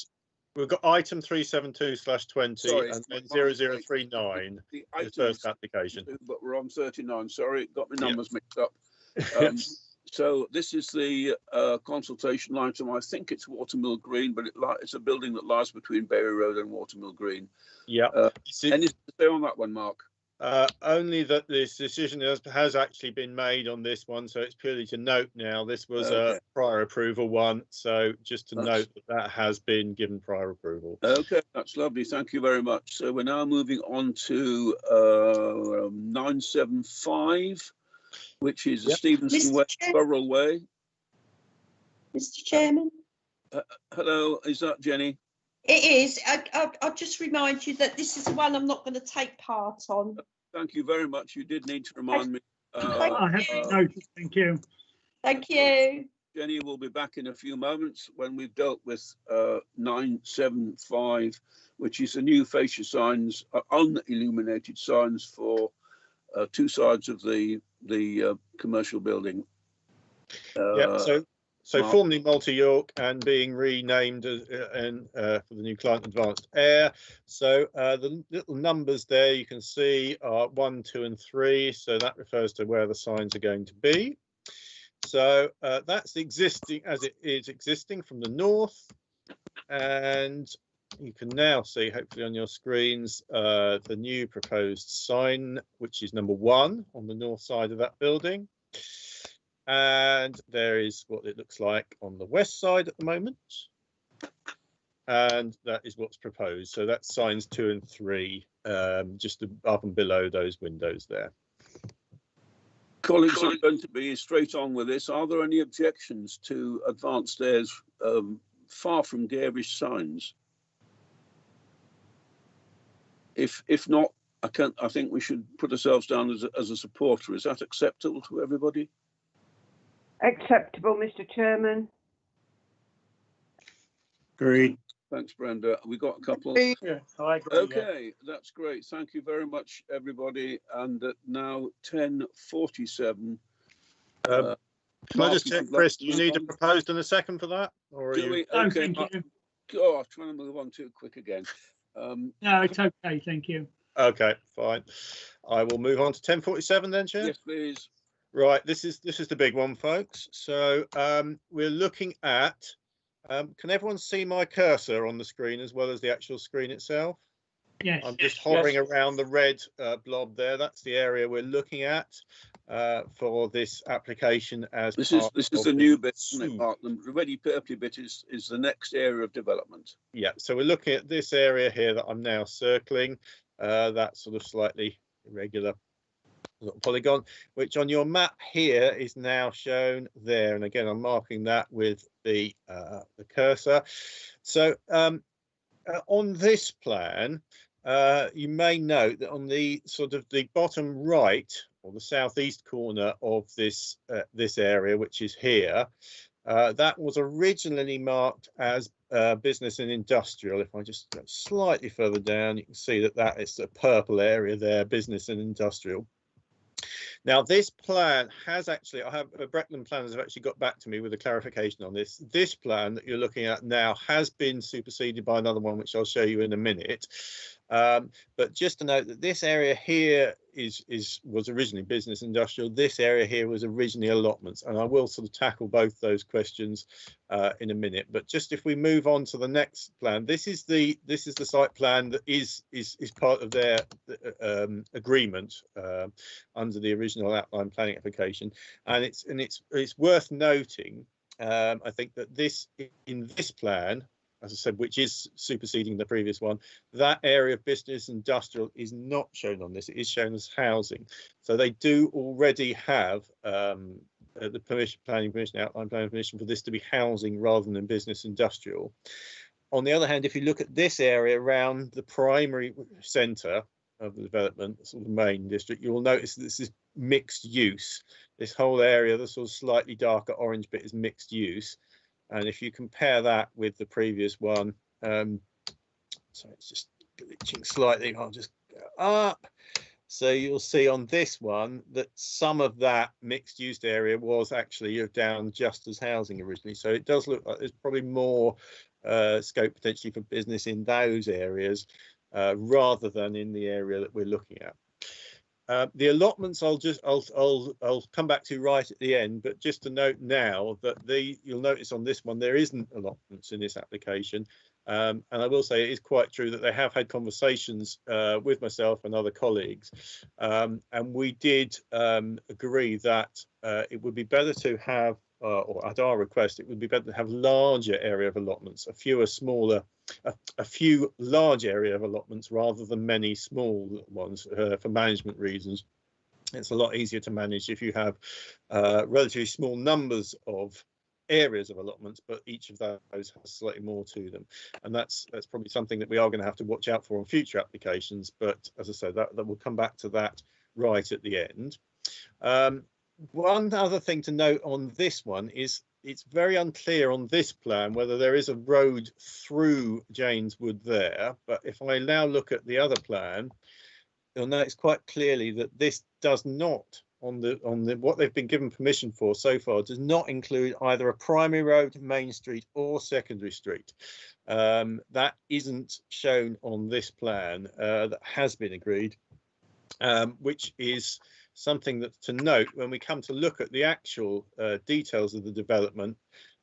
We've got item 372/20 Sorry, and then my mistake. 0039, The the item first is application. 32, but we're on 39. Sorry, got my numbers mixed up. Yes. So this is the consultation item. I think it's Watermill Green, but it's a building that lies between Berry Road and Watermill Green. Yeah. Anything to say on that one, Mark? Only that this decision has actually been made on this one, so it's purely to note now. This was Okay. a prior approval one, so just to That's- note that has been given prior approval. Okay, that's lovely. Thank you very much. So we're now moving on to 975, which is Yep. Stevenson Mr. Way, Chair- Burrell Way. Mr. Chairman. Hello, is that Jenny? It is. I'll just remind you that this is the one I'm not going to take part on. Thank you very much. You did need to remind me. I have noticed. Thank you. Thank you. Jenny will be back in a few moments when we've dealt with 975, which is the new fascia signs, unilluminated signs for 2 sides of the commercial building. Yeah, so Mark. formerly Multi-York and being renamed for the new client Advanced Air. So the little numbers there you can see are 1, 2 and 3. So that refers to where the signs are going to be. So that's existing as it is existing from the north. And you can now see, hopefully on your screens, the new proposed sign, which is number 1 on the north side of that building. And there is what it looks like on the west side at the moment. And that is what's proposed. So that's signs 2 and 3, just up and below those windows there. Colleagues, I'm going to be straight on with this. Are there any objections to Advanced Air's far from garish signs? If not, I think we should put ourselves down as a supporter. Is that acceptable to everybody? Acceptable, Mr. Chairman. Agreed. Thanks, Brenda. We got a couple. Yeah, I agree. Okay, that's great. Thank you very much, everybody. And at now 10:47. Can I just check, Chris, do you need a proposed and a second for that? Or are Do you... we? No, Okay. thank you. Oh, I'm trying to move on too quick again. No, it's okay. Thank you. Okay, fine. I will move on to 10:47 then, Chair. Yes, please. Right, this is the big one, folks. So we're looking at, can everyone see my cursor on the screen as well as the actual screen itself? Yes. I'm just hovering around the red blob there. That's the area we're looking at for this application. As This is the new bit, isn't it, SUV. Mark? The ready purpley bit is the next area of development. Yeah, so we're looking at this area here that I'm now circling. That sort of slightly irregular little polygon, which on your map here is now shown there. And again, I'm marking that with the cursor. So on this plan, you may note that on the sort of the bottom right or the southeast corner of this this area, which is here, That was originally marked as business and industrial. If I just go slightly further down, you can see that that is the purple area there, business and industrial. Now, this plan has actually, I have Breckland planners have actually got back to me with a clarification on this. This plan that you're looking at now has been superseded by another one, which I'll show you in a minute. But just to note that this area here was originally business industrial. This area here was originally allotments, and I will sort of tackle both those questions in a minute. But just if we move on to the next plan, this is the site plan that is part of their agreement under the original outline planning application, and it's worth noting. I think that in this plan, as I said, which is superseding the previous one, that area of business industrial is not shown on this. It is shown as housing. So they do already have the planning permission, outline planning permission for this to be housing rather than business industrial. On the other hand, if you look at this area around the primary centre of the development, sort of main district, you will notice that this is mixed use. This whole area, the sort of slightly darker orange bit, is mixed use. And if you compare that with the previous one, so it's just glitching slightly, I'll just go up. So you'll see on this one that some of that mixed use area was actually down just as housing originally. So it does look like there's probably more scope potentially for business in those areas rather than in the area that we're looking at. The allotments I'll come back to right at the end, but just to note now that you'll notice on this one there isn't allotments in this application, and I will say it is quite true that they have had conversations with myself and other colleagues, and we did agree that it would be better to have, or at our request, it would be better to have larger area of allotments, a few large area of allotments rather than many small ones for management reasons. It's a lot easier to manage if you have relatively small numbers of areas of allotments, but each of those has slightly more to them, and that's probably something that we are going to have to watch out for on future applications. But as I said, that we'll come back to that right at the end. One other thing to note on this one is it's very unclear on this plan whether there is a road through Janes Wood there, but if I now look at the other plan, you'll notice quite clearly that this does not, on the what they've been given permission for so far, does not include either a primary road, main street, or secondary street. That isn't shown on this plan that has been agreed, which is something that's to note when we come to look at the actual details of the development,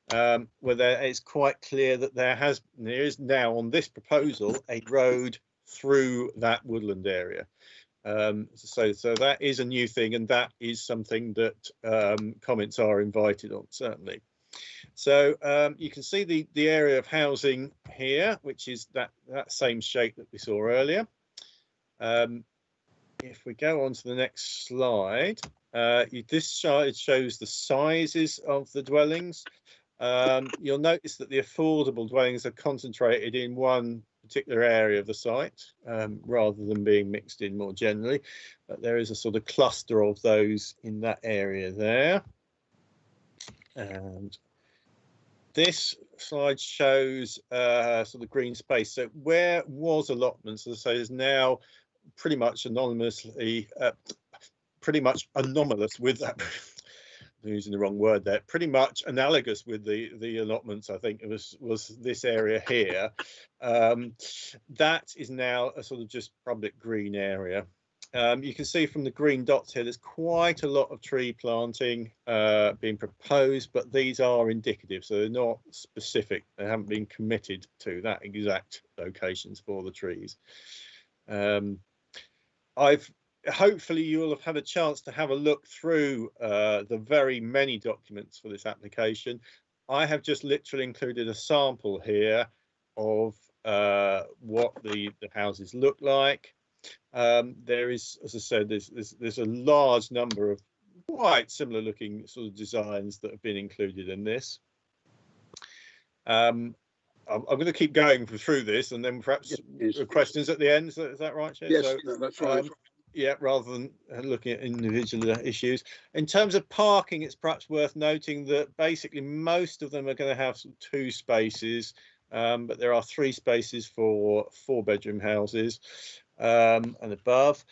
where it's quite clear that there is now on this proposal a road through that woodland area. So that is a new thing, and that is something that comments are invited on, certainly. So you can see the area of housing here, which is that same shape that we saw earlier. If we go on to the next slide, this slide shows the sizes of the dwellings. You'll notice that the affordable dwellings are concentrated in one particular area of the site rather than being mixed in more generally, but there is a sort of cluster of those in that area there. And this slide shows sort of green space. So where was allotments, as I say, is now pretty much anonymously, pretty much anomalous with that. I'm using the wrong word there. Pretty much analogous with the allotments. I think it was this area here. That is now a sort of just public green area. You can see from the green dots here, there's quite a lot of tree planting being proposed, but these are indicative, so they're not specific. They haven't been committed to that exact locations for the trees. Hopefully you'll have had a chance to have a look through the very many documents for this application. I have just literally included a sample here of what the houses look like. There is, as I said, there's a large number of quite similar looking sort of designs that have been included in this. I'm going to keep going through this, and then perhaps questions at the end. Is that right, Chair? Yes, so, that's right. Yeah, rather than looking at individual issues. In terms of parking, it's perhaps worth noting that basically most of them are going to have 2 spaces, but there are 3 spaces for 4-bedroom houses and above.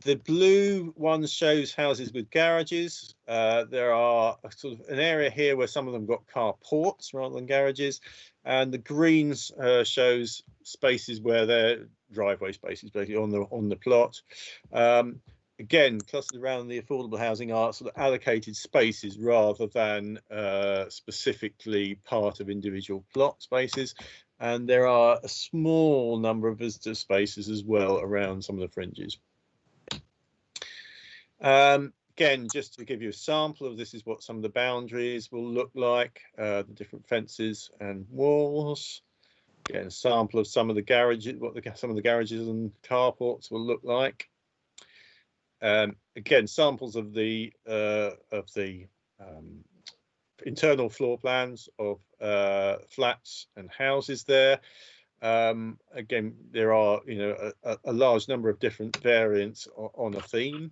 The blue one shows houses with garages. There are sort of an area here where some of them got carports rather than garages, and the greens shows spaces where they're driveway spaces basically on the plot. Again, clustered around the affordable housing are sort of allocated spaces rather than specifically part of individual plot spaces. And there are a small number of visitor spaces as well around some of the fringes. Again, just to give you a sample of this is what some of the boundaries will look like, the different fences and walls. Again, a sample of some of the garages, some of the garages and carports will look like. Again, samples of the internal floor plans of flats and houses there. Again, there are a large number of different variants on a theme.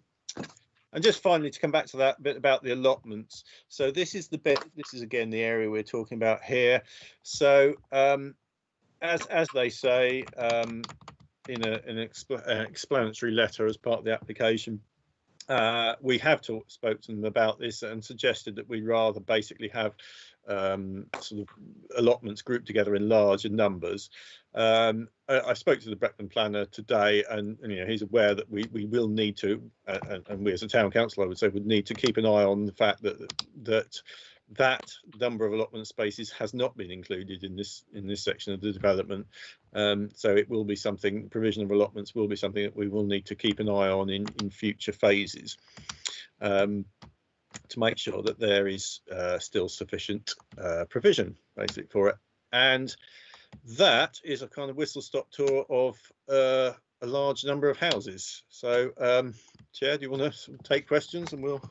And just finally, to come back to that bit about the allotments. So this is the bit. This is again the area we're talking about here. So as they say in an explanatory letter as part of the application, we have spoke to them about this and suggested that we rather basically have sort of allotments grouped together in larger numbers. I spoke to the Brecon planner today, and he's aware that we will need to, and we as a town council, I would say, would need to keep an eye on the fact that number of allotment spaces has not been included in this section of the development. So it will be something, provision of allotments will be something that we will need to keep an eye on in future phases, to make sure that there is still sufficient provision basically for it. And that is a kind of whistle-stop tour of a large number of houses. So Chair, do you want to take questions, and we'll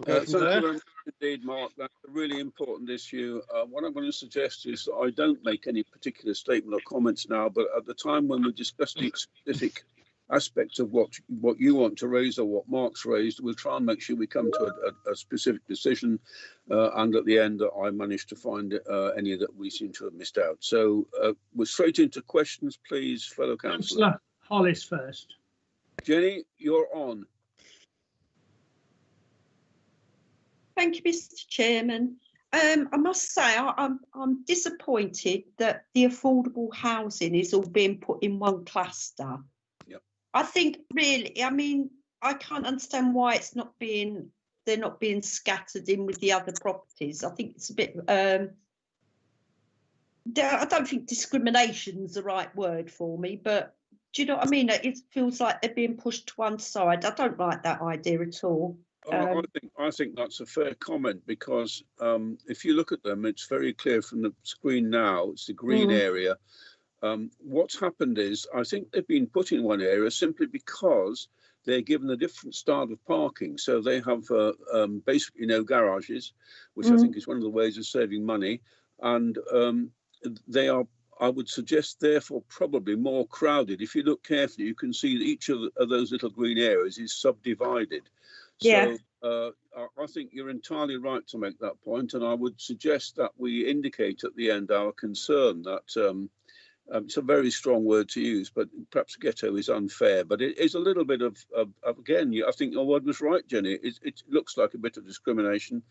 go from there? Thank you indeed, Mark. That's a really important issue. What I'm going to suggest is that I don't make any particular statement or comments now, but at the time when we discuss the specific aspects of what you want to raise or what Mark's raised, we'll try and make sure we come to a specific decision, and at the end I managed to find any that we seem to have missed out. So we're straight into questions, please, fellow councillor. Councillor Hollis first. Jenny, you're on. Thank you, Mr. Chairman. I must say I'm disappointed that the affordable housing is all being put in one cluster. Yep. I think really, I mean, I can't understand why they're not being scattered in with the other properties. I think it's a bit, I don't think discrimination's the right word for me, but do you know what I mean? It feels like they're being pushed to one side. I don't like that idea at all. I think that's a fair comment, because if you look at them, it's very clear from the screen now, it's the green area. What's happened is, I think they've been put in one area simply because they're given a different style of parking. So they have basically no garages, which I think is one of the ways of saving money. And they are, I would suggest, therefore, probably more crowded. If you look carefully, you can see that each of those little green areas is subdivided. Yeah. So I think you're entirely right to make that point, and I would suggest that we indicate at the end our concern that it's a very strong word to use, but perhaps ghetto is unfair. But it is a little bit of again, I think your word was right, Jenny. It looks like a bit of discrimination.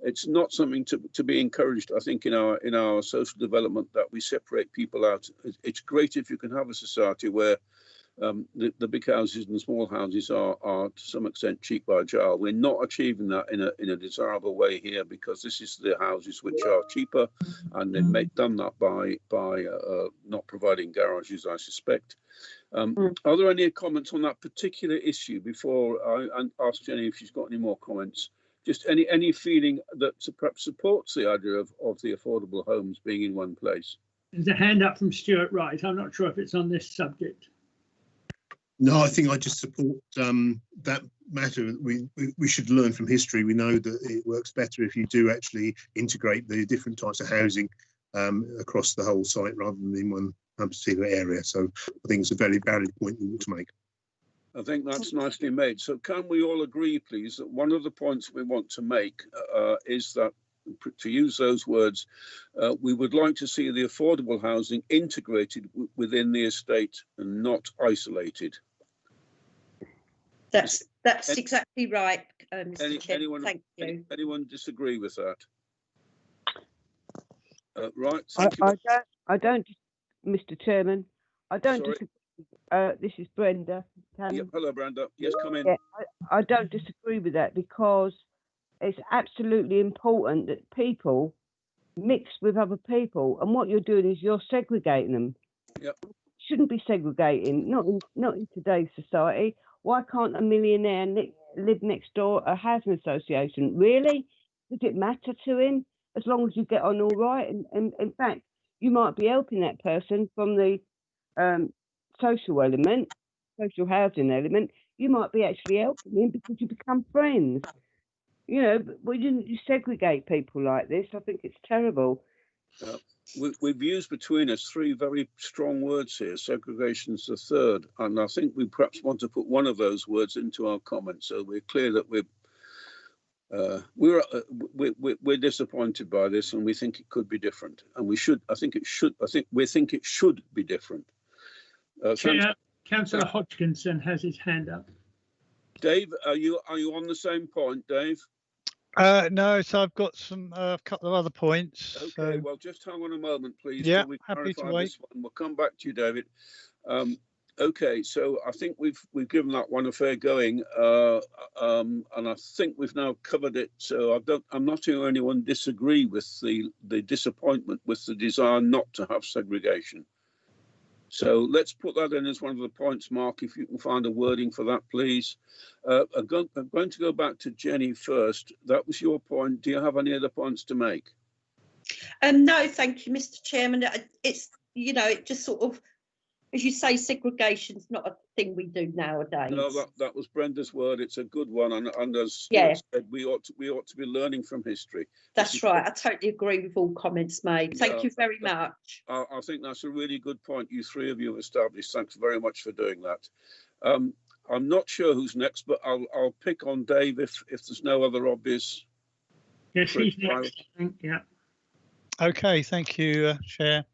It's not something to be encouraged, I think, in our social development, that we separate people out. It's great if you can have a society where the big houses and the small houses are to some extent cheek by jowl. We're not achieving that in a desirable way here, because this is the houses which are cheaper, and they've done that by not providing garages, I suspect. Are there any comments on that particular issue before I ask Jenny if she's got any more comments? Just any feeling that perhaps supports the idea of the affordable homes being in one place? There's a hand up from Stuart Wright. I'm not sure if it's on this subject. No, I think I just support that matter. We should learn from history. We know that it works better if you do actually integrate the different types of housing across the whole site rather than in one particular area. So I think it's a very valid point you want to make. I think that's nicely made. So can we all agree, please, that one of the points we want to make is that, to use those words, we would like to see the affordable housing integrated within the estate and not isolated. That's exactly right, Mr. Chairman. Thank you. Anyone disagree with that? Right. I don't, Mr. Chairman. I don't Sorry. disagree. This is Brenda. Yep. Hello, Brenda. Yes, come in. Yeah, I don't disagree with that, because it's absolutely important that people mix with other people, and what you're doing is you're segregating them. Yep. Shouldn't be segregating, not in today's society. Why can't a millionaire live next door a housing association? Really? Does it matter to him? As long as you get on all right, and in fact, you might be helping that person from the social element, social housing element. You might be actually helping him because you become friends. You know, but you segregate people like this. I think it's terrible. We've used between us three very strong words here. Segregation's the third, and I think we perhaps want to put one of those words into our comments, so we're clear that we're disappointed by this, and we think it could be different, and we think it should be different. Chair, Councillor Hodgkinson has his hand up. Dave, are you on the same point, Dave? No, so I've got a couple of other points. Okay, so. well, just hang on a moment, please. Yeah, we happy to clarify wait. this one. We'll come back to you, David. Okay, so I think we've given that one a fair going, and I think we've now covered it. So I'm not hearing anyone disagree with the disappointment with the desire not to have segregation. So let's put that in as one of the points, Mark, if you can find a wording for that, please. I'm going to go back to Jenny first. That was your point. Do you have any other points to make? No, thank you, Mr. Chairman. It's, you know, it just sort of, as you say, segregation's not a thing we do nowadays. No, that was Brenda's word. It's a good one, and as Stuart said, we ought to be learning from history. That's right. I totally agree with all comments made. Thank you very much. I think that's a really good point you three of you have established. Thanks very much for doing that. I'm not sure who's next, but I'll pick on Dave if there's no other obvious. Yes, he's next. Yeah. Okay, thank you, Chair.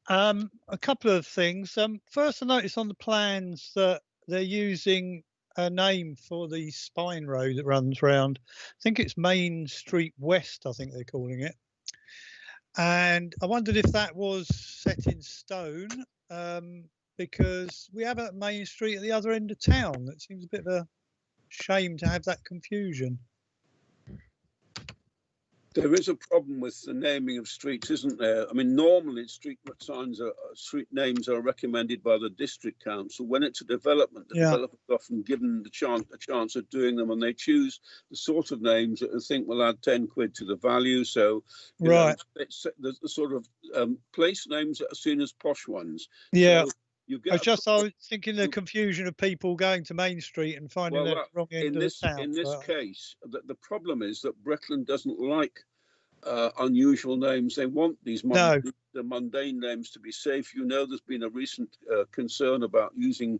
A couple of things. First, I noticed on the plans that they're using a name for the spine road that runs round. I think it's Main Street West, I think they're calling it. And I wondered if that was set in stone, because we have a Main Street at the other end of town. It seems a bit of a shame to have that confusion. There is a problem with the naming of streets, isn't there? I mean, normally street names are recommended by the district council. When it's a development, the developer's often given a chance of doing them, and they choose the sort of names that they think will add 10 quid to the value. So, right, the sort of place names that are seen as posh ones. Yeah. So I was thinking the confusion of people going to Main Street and finding the wrong end of the town. In this case, the problem is that Bretland doesn't like unusual names. They want these the mundane names to be safe. You know, there's been a recent concern about using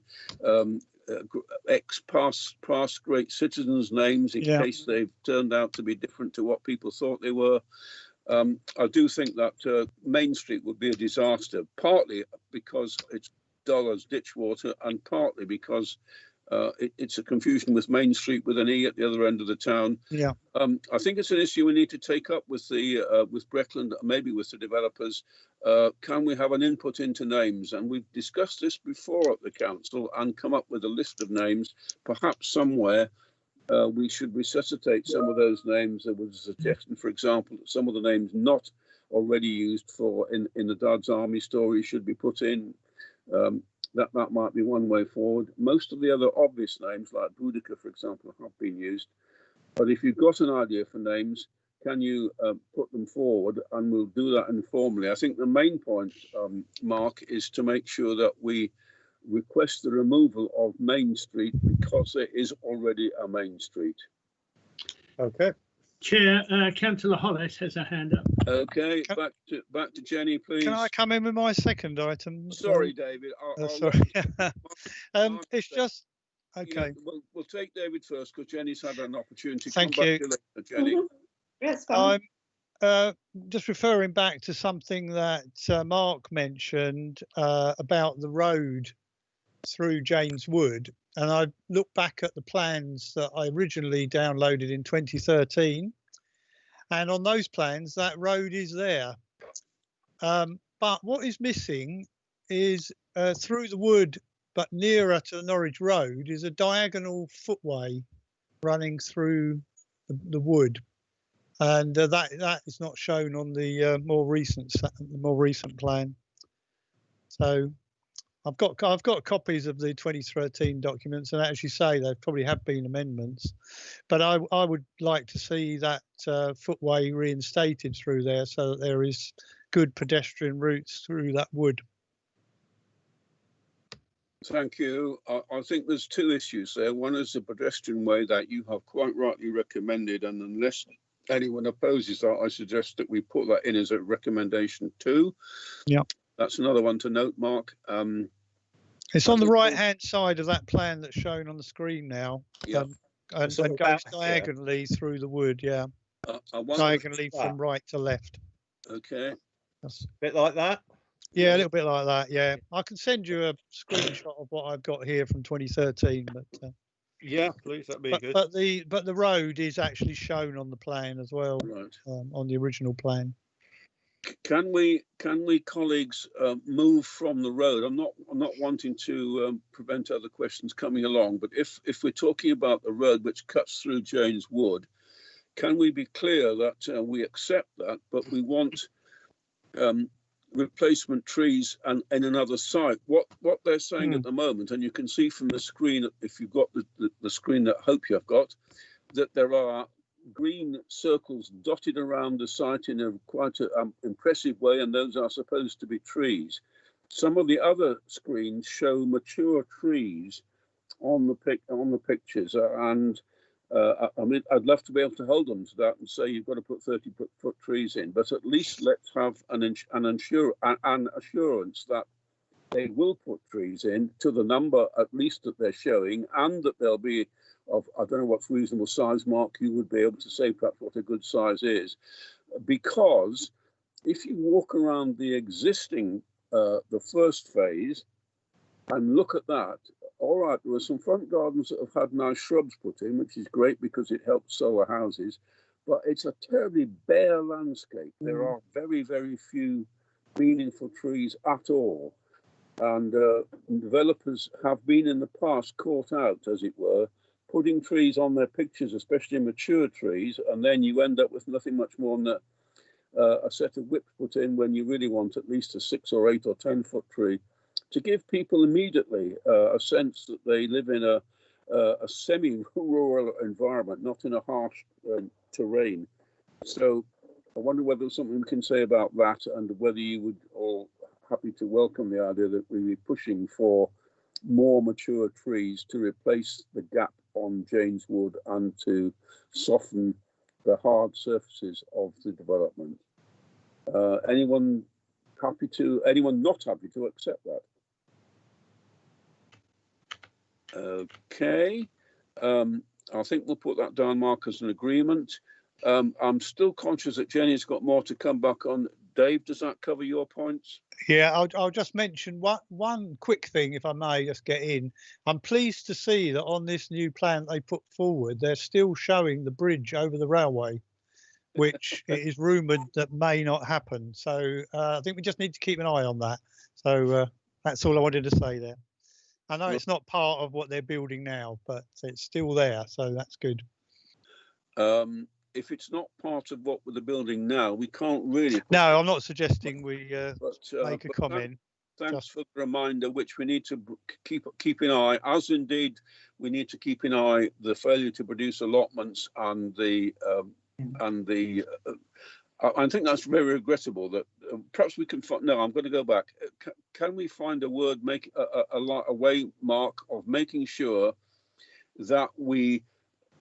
past great citizens' names in case they've turned out to be different to what people thought they were. I do think that Main Street would be a disaster, partly because it's dull as ditch water, and partly because it's a confusion with Main Street with an E at the other end of the town. Yeah. I think it's an issue we need to take up with with Bretland, maybe with the developers. Can we have an input into names? And we've discussed this before at the council and come up with a list of names. Perhaps somewhere we should resuscitate some of those names. There was a suggestion, for example, that some of the names not already used in the Dad's Army story should be put in. That might be one way forward. Most of the other obvious names, like Boudica, for example, have been used. But if you've got an idea for names, can you put them forward? And we'll do that informally. I think the main point, Mark, is to make sure that we request the removal of Main Street because there is already a Main Street. Okay. Chair, Councillor Hollis has a hand up. Okay, back to Jenny, please. Can I come in with my second item? Sorry, David. Sorry. It's just Okay. We'll take David first because Jenny's had an opportunity. Thank Come you. back to you later, Jenny. Mhm. That's fine. I'm just referring back to something that Mark mentioned about the road through James Wood, and I looked back at the plans that I originally downloaded in 2013, and on those plans that road is there. But what is missing is through the wood, but nearer to the Norwich Road, is a diagonal footway running through the wood, and that is not shown on the more recent plan. So I've got copies of the 2013 documents, and as you say, there probably have been amendments, but I would like to see that footway reinstated through there so that there is good pedestrian routes through that wood. Thank you. I think there's two issues there. One is the pedestrian way that you have quite rightly recommended, and unless anyone opposes that, I suggest that we put that in as a recommendation too. Yeah. That's another one to note, Mark. It's on the right-hand side of that plan that's shown on the screen now. Yeah. And It's on the goes back, diagonally through the wood, yeah. I wonder, Diagonally from right to left. okay. That's, Bit like that. yeah, a little bit like that, yeah. I can send you a screenshot of what I've got here from 2013, but Yeah, please, that'd be good. but the road is actually shown on the plan as well, Right. on the original plan. Can we colleagues move from the road? I'm not wanting to prevent other questions coming along, but if we're talking about the road which cuts through James Wood, can we be clear that we accept that, but we want replacement trees and in another site? What they're saying at the moment, and you can see from the screen, if you've got the screen that I hope you've got, that there are green circles dotted around the site in a quite impressive way, and those are supposed to be trees. Some of the other screens show mature trees on the pictures, and I mean, I'd love to be able to hold them to that and say you've got to put 30-foot trees in, but at least let's have an assurance that they will put trees in to the number at least that they're showing, and that they'll be of, I don't know what's reasonable size, Mark, you would be able to say perhaps what a good size is. Because if you walk around the existing, the first phase, and look at that, all right, there are some front gardens that have had nice shrubs put in, which is great because it helps solar houses, but it's a terribly bare landscape. There are very, very few meaningful trees at all. And developers have been in the past caught out, as it were, putting trees on their pictures, especially mature trees, and then you end up with nothing much more than a set of whips put in when you really want at least a 6 or 8 or 10-foot tree, to give people immediately a sense that they live in a semi-rural environment, not in a harsh terrain. So I wonder whether there's something we can say about that, and whether you would all happy to welcome the idea that we'll be pushing for more mature trees to replace the gap on James Wood and to soften the hard surfaces of the development. Anyone not happy to accept that? Okay, I think we'll put that down, Mark, as an agreement. I'm still conscious that Jenny's got more to come back on. Dave, does that cover your points? Yeah, I'll just mention one quick thing, if I may, just get in. I'm pleased to see that on this new plan they put forward, they're still showing the bridge over the railway, which it is rumoured that may not happen. So I think we just need to keep an eye on that. So that's all I wanted to say there. I know it's not part of what they're building now, but it's still there, so that's good. If it's not part of what we're building now, we can't really. No, I'm not suggesting we make a comment. Thanks for the reminder, which we need to keep an eye, as indeed we need to keep an eye the failure to produce allotments and the I think that's very regrettable. That perhaps we can find. No, I'm going to go back. Can we find a word, make a way, Mark, of making sure that we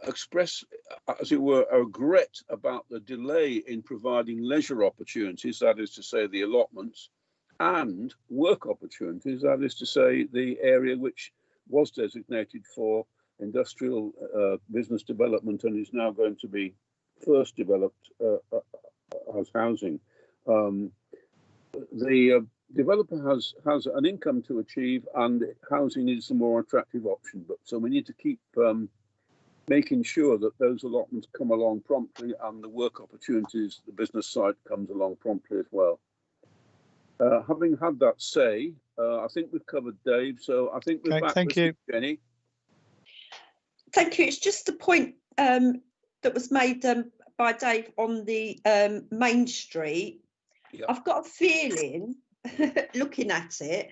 express, as it were, a regret about the delay in providing leisure opportunities, that is to say the allotments, and work opportunities, that is to say the area which was designated for industrial business development and is now going to be first developed as housing. The developer has an income to achieve, and housing is the more attractive option. But so we need to keep making sure that those allotments come along promptly, and the work opportunities, the business side comes along promptly as well. Having had that say, I think we've covered Dave, so I think we're back thank with you, Jenny. Thank you. It's just a point that was made by Dave on the Main Street. Yep. I've got a feeling, looking at it,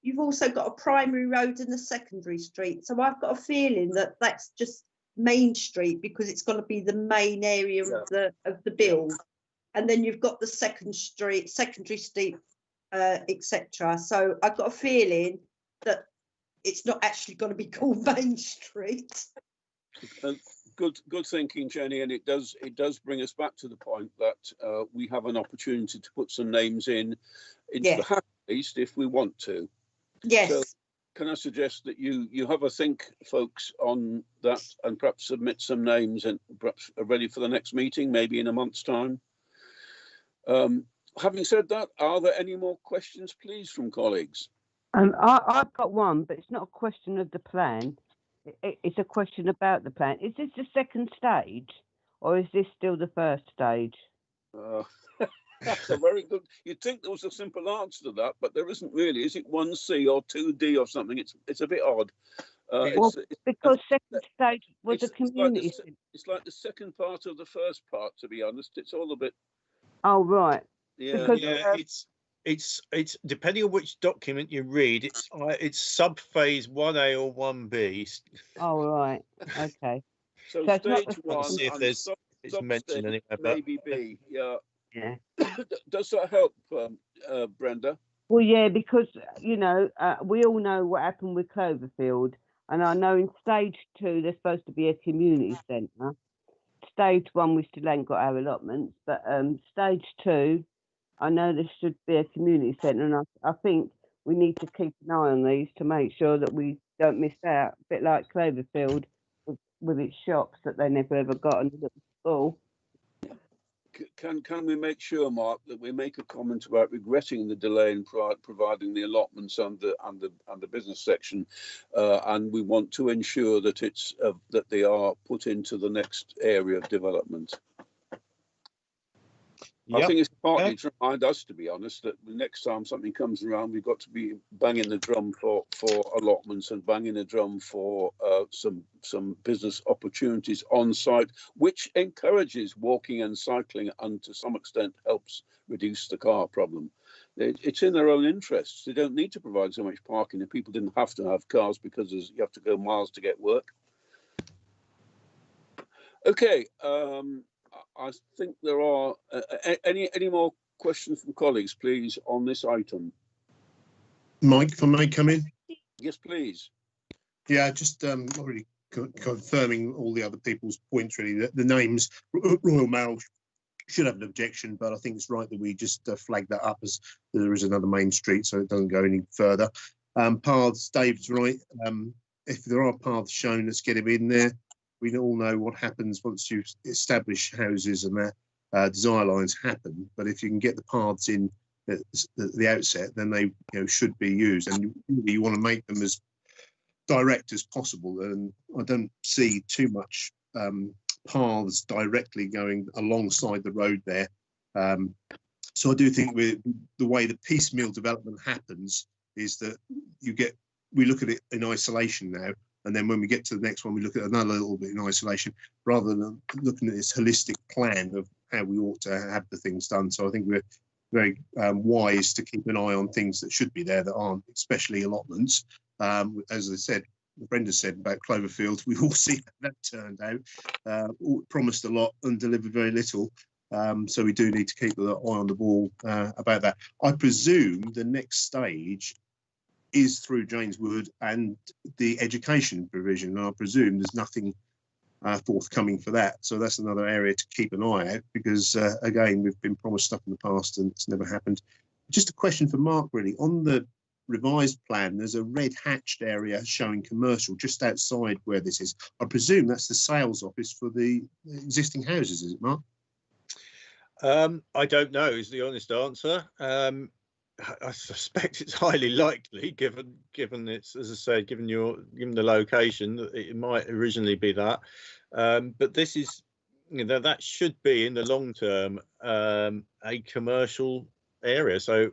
you've also got a primary road and a secondary street. So I've got a feeling that that's just Main Street because it's going to be the main area of the build. And then you've got the secondary street, etc. So I've got a feeling that it's not actually going to be called Main Street. Good thinking, Jenny, and it does bring us back to the point that we have an opportunity to put some names into the hat, at least if we want to. Yes. So can I suggest that you have a think, folks, on that, and perhaps submit some names and perhaps are ready for the next meeting, maybe in a month's time. Having said that, are there any more questions, please, from colleagues? I've got one, but it's not a question of the plan. It's a question about the plan. Is this the second stage, or is this still the first stage? That's a very good. You'd think there was a simple answer to that, but there isn't really. Is it 1C or 2D or something? It's a bit odd. Because second stage was a community. It's like the second part of the first part, to be honest. It's all a bit. Oh right. Yeah. Because, It's depending on which document you read. It's sub phase 1A or 1B. Oh right. Okay. So So stage one. See if there's it's mentioned anywhere, but maybe B. Yeah. Yeah. Does that help, Brenda? Well, yeah, because we all know what happened with Cloverfield, and I know in stage 2 there's supposed to be a community centre. Stage 1 we still ain't got our allotments, but stage 2, I know there should be a community centre, and I think we need to keep an eye on these to make sure that we don't miss out. A bit like Cloverfield with its shops that they never ever got in a little school. Can we make sure, Mark, that we make a comment about regretting the delay in providing the allotments and the business section, and we want to ensure that that they are put into the next area of development. Yep. I think it's partly to remind us, to be honest, that the next time something comes around, we've got to be banging the drum for allotments and banging the drum for some business opportunities on site, which encourages walking and cycling and to some extent helps reduce the car problem. It's in their own interests. They don't need to provide so much parking if people didn't have to have cars because you have to go miles to get work. Okay. I think there are any more questions from colleagues, please, on this item. Mike, if I may come in. Yes, please. Yeah, just already confirming all the other people's points. Really, the names Royal Mail should have an objection, but I think it's right that we just flag that up as there is another Main Street, so it doesn't go any further. Paths, Dave's right. If there are paths shown, let's get him in there. We all know what happens once you establish houses and their desire lines happen. But if you can get the paths in at the outset, then they should be used. And you want to make them as direct as possible. And I don't see too much paths directly going alongside the road there. So I do think the way the piecemeal development happens is that we look at it in isolation now. And then when we get to the next one, we look at another little bit in isolation, rather than looking at this holistic plan of how we ought to have the things done. So I think we're very wise to keep an eye on things that should be there that aren't, especially allotments. As I said, Brenda said about Cloverfield, we've all seen how that turned out. Promised a lot and delivered very little. So we do need to keep an eye on the ball about that. I presume the next stage is through James Wood and the education provision. And I presume there's nothing forthcoming for that. So that's another area to keep an eye out because, again, we've been promised stuff in the past and it's never happened. Just a question for Mark, really. On the revised plan, there's a red hatched area showing commercial just outside where this is. I presume that's the sales office for the existing houses, is it, Mark? I don't know is the honest answer. I suspect it's highly likely, given it's, as I said, given the location, that it might originally be that. But this is, that should be in the long term a commercial area. So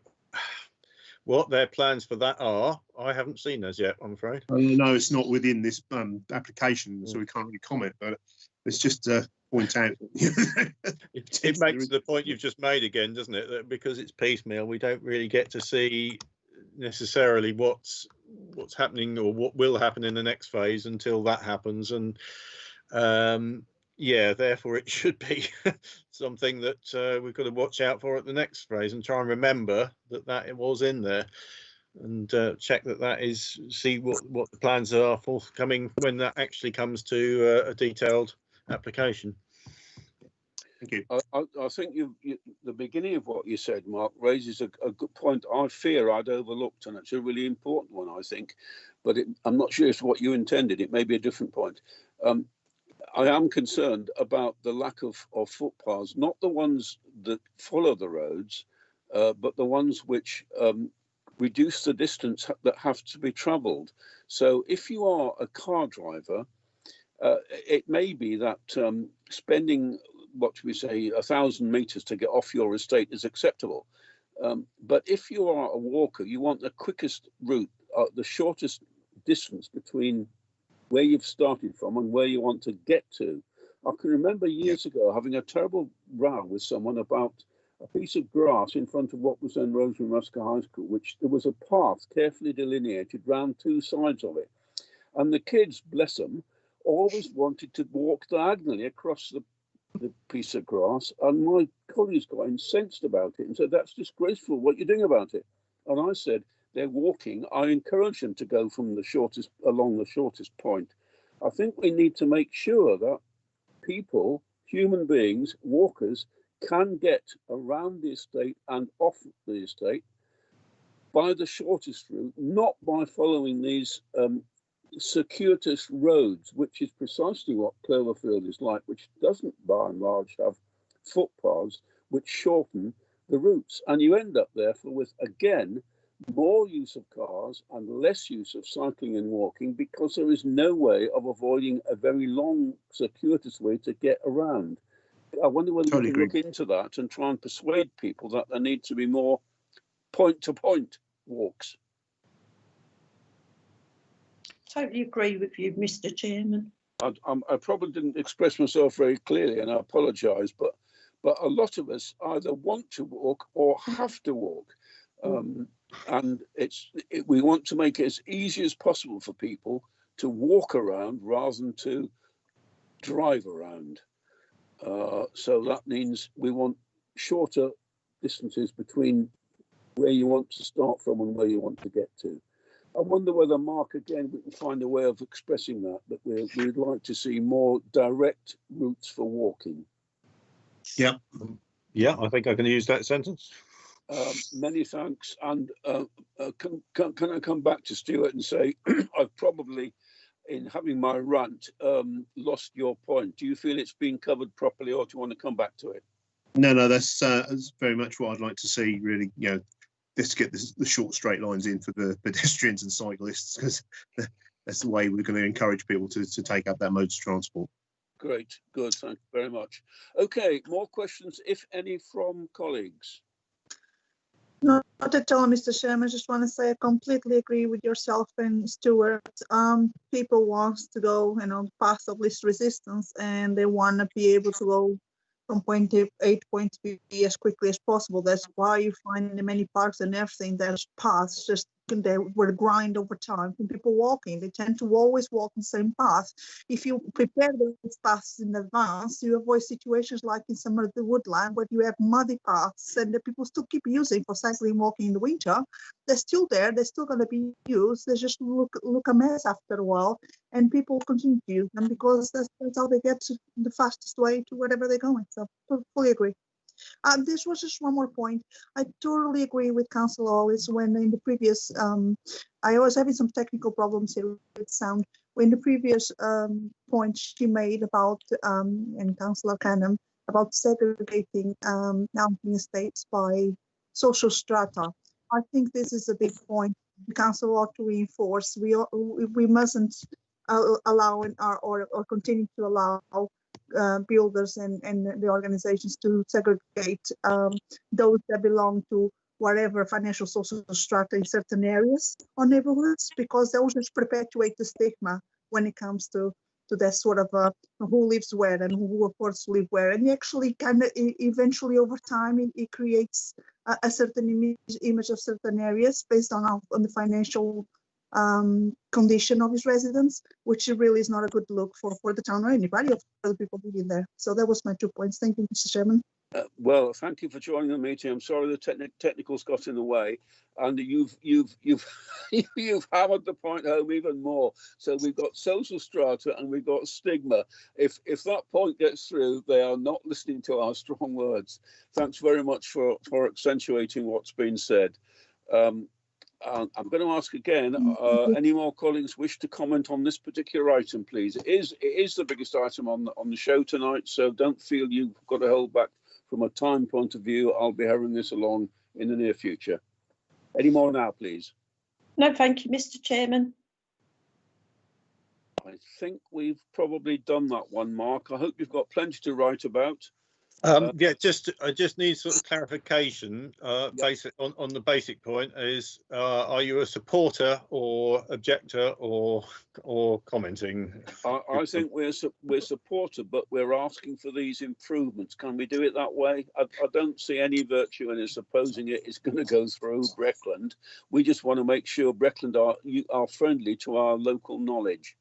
what their plans for that are, I haven't seen those yet, I'm afraid. No, it's not within this application, so we can't really comment. But it's just point out. It makes the point you've just made again, doesn't it? That because it's piecemeal, we don't really get to see necessarily what's happening or what will happen in the next phase until that happens. And yeah, therefore it should be something that we've got to watch out for at the next phase and try and remember that it was in there, and check that is, see what the plans are forthcoming when that actually comes to a detailed application. Thank you. I think the beginning of what you said, Mark, raises a good point. I fear I'd overlooked, and it's a really important one, I think, but I'm not sure it's what you intended. It may be a different point. I am concerned about the lack of footpaths, not the ones that follow the roads, but the ones which reduce the distance that have to be travelled. So if you are a car driver, it may be that spending, what should we say, 1,000 metres to get off your estate is acceptable. But if you are a walker, you want the quickest route, the shortest distance between where you've started from and where you want to get to. I can remember years ago having a terrible row with someone about a piece of grass in front of what was then Rosemary Musker High School, which there was a path carefully delineated round two sides of it. And the kids, bless them, always wanted to walk diagonally across the piece of grass. And my colleagues got incensed about it and said, "That's disgraceful. What are you doing about it?" And I said, "They're walking. I encourage them to go from along the shortest point." I think we need to make sure that people, human beings, walkers, can get around the estate and off the estate by the shortest route, not by following these circuitous roads, which is precisely what Cloverfield is like, which doesn't by and large have footpaths which shorten the routes. And you end up therefore with, again, more use of cars and less use of cycling and walking, because there is no way of avoiding a very long circuitous way to get around. I wonder whether we can look into that and try and persuade people that there need to be more point-to-point walks. Totally agree with you, Mr. Chairman. I probably didn't express myself very clearly, and I apologise, but a lot of us either want to walk or have to walk. And we want to make it as easy as possible for people to walk around rather than to drive around. So that means we want shorter distances between where you want to start from and where you want to get to. I wonder whether, Mark, again, we can find a way of expressing that we'd like to see more direct routes for walking. Yeah, I think I can use that sentence. Many thanks. And can I come back to Stuart and say, I've probably, in having my rant, lost your point. Do you feel it's been covered properly, or do you want to come back to it? No, that's very much what I'd like to see, really. Let's get the short straight lines in for the pedestrians and cyclists, because that's the way we're going to encourage people to take up that mode of transport. Great, good, thank you very much. Okay, more questions, if any, from colleagues? Not at all, Mr. Chairman. I just want to say I completely agree with yourself and Stuart. People want to go, path of least resistance, and they want to be able to go from point A to point B as quickly as possible. That's why you find in many parks and everything there's paths, just they will grind over time. When people walking, they tend to always walk the same path. If you prepare those paths in advance, you avoid situations like in some of the woodland where you have muddy paths and the people still keep using for cycling and walking in the winter. They're still there, they're still going to be used. They just look a mess after a while, and people continue to use them because that's how they get to the fastest way to wherever they're going. So fully agree. This was just one more point. I totally agree with Councillor Hollis when in the previous, I was having some technical problems here with sound. When the previous point she made about, and Councillor Canham, about segregating housing estates by social strata. I think this is a big point the council ought to reinforce. We mustn't allow or continue to allow builders and the organizations to segregate those that belong to whatever financial social strata in certain areas or neighborhoods, because that will just perpetuate the stigma when it comes to that sort of who lives where and who affords to live where. And actually kind of eventually over time, it creates a certain image of certain areas based on the financial condition of its residents, which really is not a good look for the town or anybody of other people living there. So that was my 2 points. Thank you, Mr. Chairman. Well, thank you for joining the meeting. I'm sorry the technicals got in the way, and you've hammered the point home even more. So we've got social strata and we've got stigma. If that point gets through, they are not listening to our strong words. Thanks very much for accentuating what's been said. I'm going to ask again, any more colleagues wish to comment on this particular item, please? It is the biggest item on the show tonight, so don't feel you've got to hold back. From a time point of view, I'll be hurrying this along in the near future. Any more now, please? No, thank you, Mr. Chairman. I think we've probably done that one, Mark. I hope you've got plenty to write about. Yeah, I just need sort of clarification. Basic on the basic point is: are you a supporter or objector or commenting? I think we're supporter, but we're asking for these improvements. Can we do it that way? I don't see any virtue in us opposing it. It's going to go through Breckland. We just want to make sure Breckland are friendly to our local knowledge.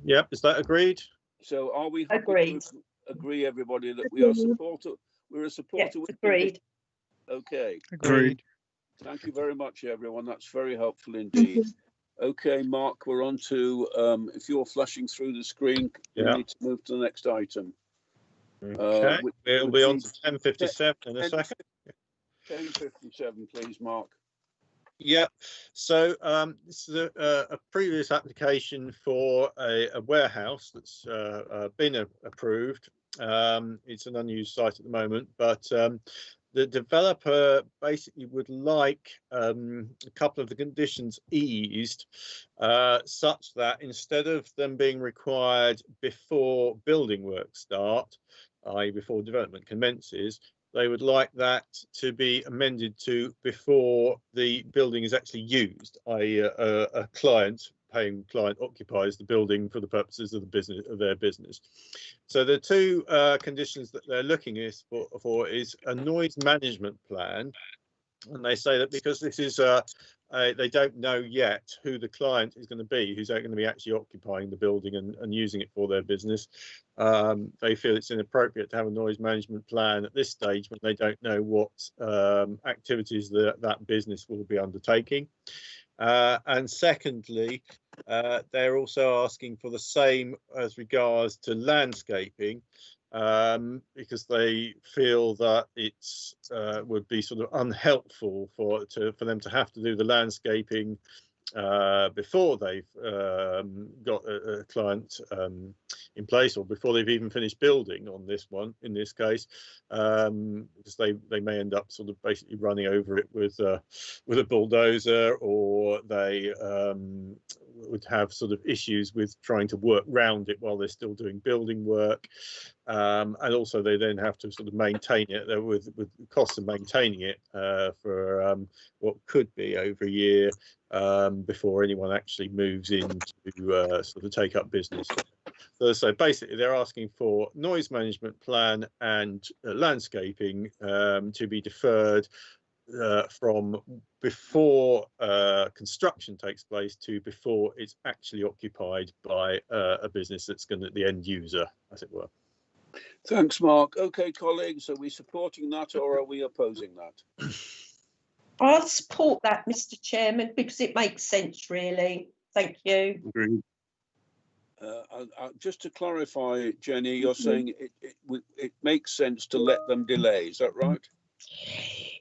Yep, is that agreed? So are we happy agreed? To agree, everybody, that we are supporter? We're a supporter. Yes, agreed. Okay. Agreed. Thank you very much, everyone. That's very helpful indeed. Okay, Mark, we're on to, if you're flashing through the screen, we need to move to the next item. Okay, we'll be on to 10:57 in a second. 10:57, please, Mark. Yeah, so this is a previous application for a warehouse that's been approved. It's an unused site at the moment, but the developer basically would like a couple of the conditions eased such that instead of them being required before building work start, i.e. before development commences, they would like that to be amended to before the building is actually used, i.e. a paying client occupies the building for the purposes of the business of their business. So the two conditions that they're looking for is a noise management plan, and they say that because this is they don't know yet who the client is going to be, who's going to be actually occupying the building and using it for their business. They feel it's inappropriate to have a noise management plan at this stage when they don't know what activities that business will be undertaking. And secondly, they're also asking for the same as regards to landscaping, because they feel that it's would be sort of unhelpful for them to have to do the landscaping before they've got a client in place, or before they've even finished building on this one, in this case, because they may end up sort of basically running over it with a bulldozer, or they would have sort of issues with trying to work round it while they're still doing building work, and also they then have to sort of maintain it with the cost of maintaining it for what could be over a year before anyone actually moves in to sort of take up business. So basically they're asking for noise management plan and landscaping to be deferred from before construction takes place to before it's actually occupied by a business that's going to the end user, as it were. Thanks, Mark. Okay, colleagues, are we supporting that or are we opposing that? I'll support that, Mr. Chairman, because it makes sense, really. Thank you. Agreed. Just to clarify, Jenny, you're saying it makes sense to let them delay. Is that right?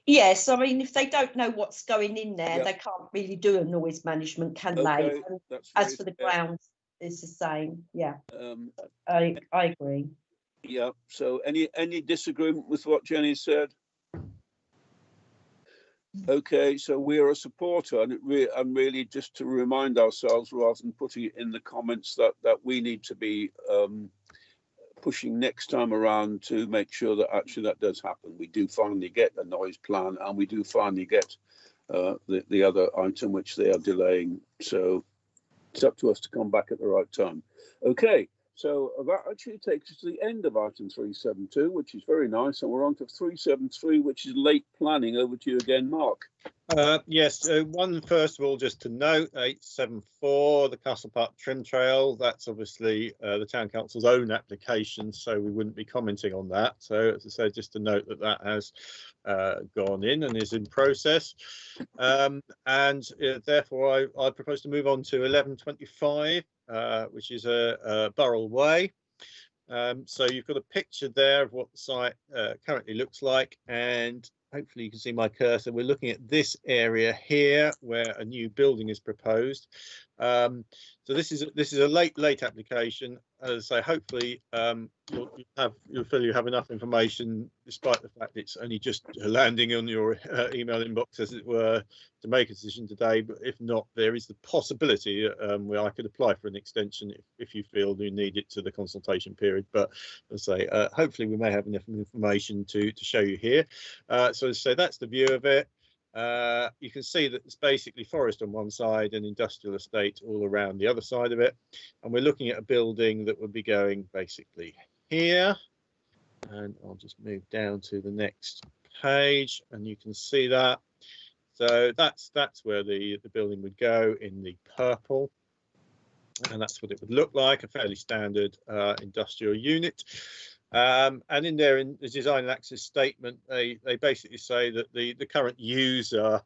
Yes, I mean, if they don't know what's going in there, Yeah. they can't really do a noise management, can they? Okay, And that's as for very the fair. grounds, it's the same. Yeah, Um, I agree. yeah. So any disagreement with what Jenny said? Okay, so we're a supporter, and and really just to remind ourselves, rather than putting it in the comments, that we need to be pushing next time around to make sure that actually that does happen. We do finally get a noise plan, and we do finally get the other item which they are delaying. So it's up to us to come back at the right time. Okay, so that actually takes us to the end of item 372, which is very nice, and we're on to 373, which is late planning. Over to you again, Mark. Yes, one first of all, just to note, 874, the Castle Park Trim Trail, that's obviously the Town Council's own application, so we wouldn't be commenting on that. So as I said, just to note that that has gone in and is in process. Therefore, I propose to move on to 1125, which is a Burrell Way. So you've got a picture there of what the site currently looks like, and hopefully you can see my cursor. We're looking at this area here where a new building is proposed. So this is a late application. As I say, hopefully you'll feel you have enough information, despite the fact it's only just landing on your email inbox, as it were, to make a decision today. But if not, there is the possibility where I could apply for an extension if you feel you need it to the consultation period. But as I say, hopefully we may have enough information to show you here. So as I say, that's the view of it. You can see that it's basically forest on one side and industrial estate all around the other side of it. And we're looking at a building that would be going basically here. And I'll just move down to the next page and you can see that. So that's where the building would go in the purple. And that's what it would look like, a fairly standard industrial unit. And in there, in the design and access statement, they basically say that the current user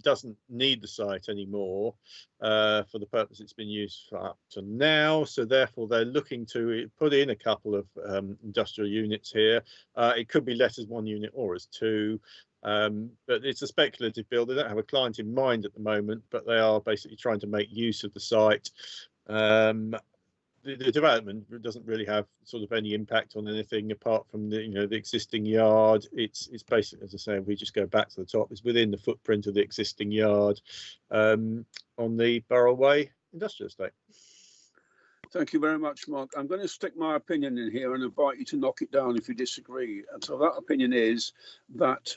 doesn't need the site anymore for the purpose it's been used for up to now. So therefore, they're looking to put in a couple of industrial units here. It could be let as one unit or as two. But it's a speculative build. They don't have a client in mind at the moment, but they are basically trying to make use of the site. The development doesn't really have sort of any impact on anything apart from the existing yard. It's basically, as I say, we just go back to the top. It's within the footprint of the existing yard on the Burrell Way industrial estate. Thank you very much, Mark. I'm going to stick my opinion in here and invite you to knock it down if you disagree. And so that opinion is that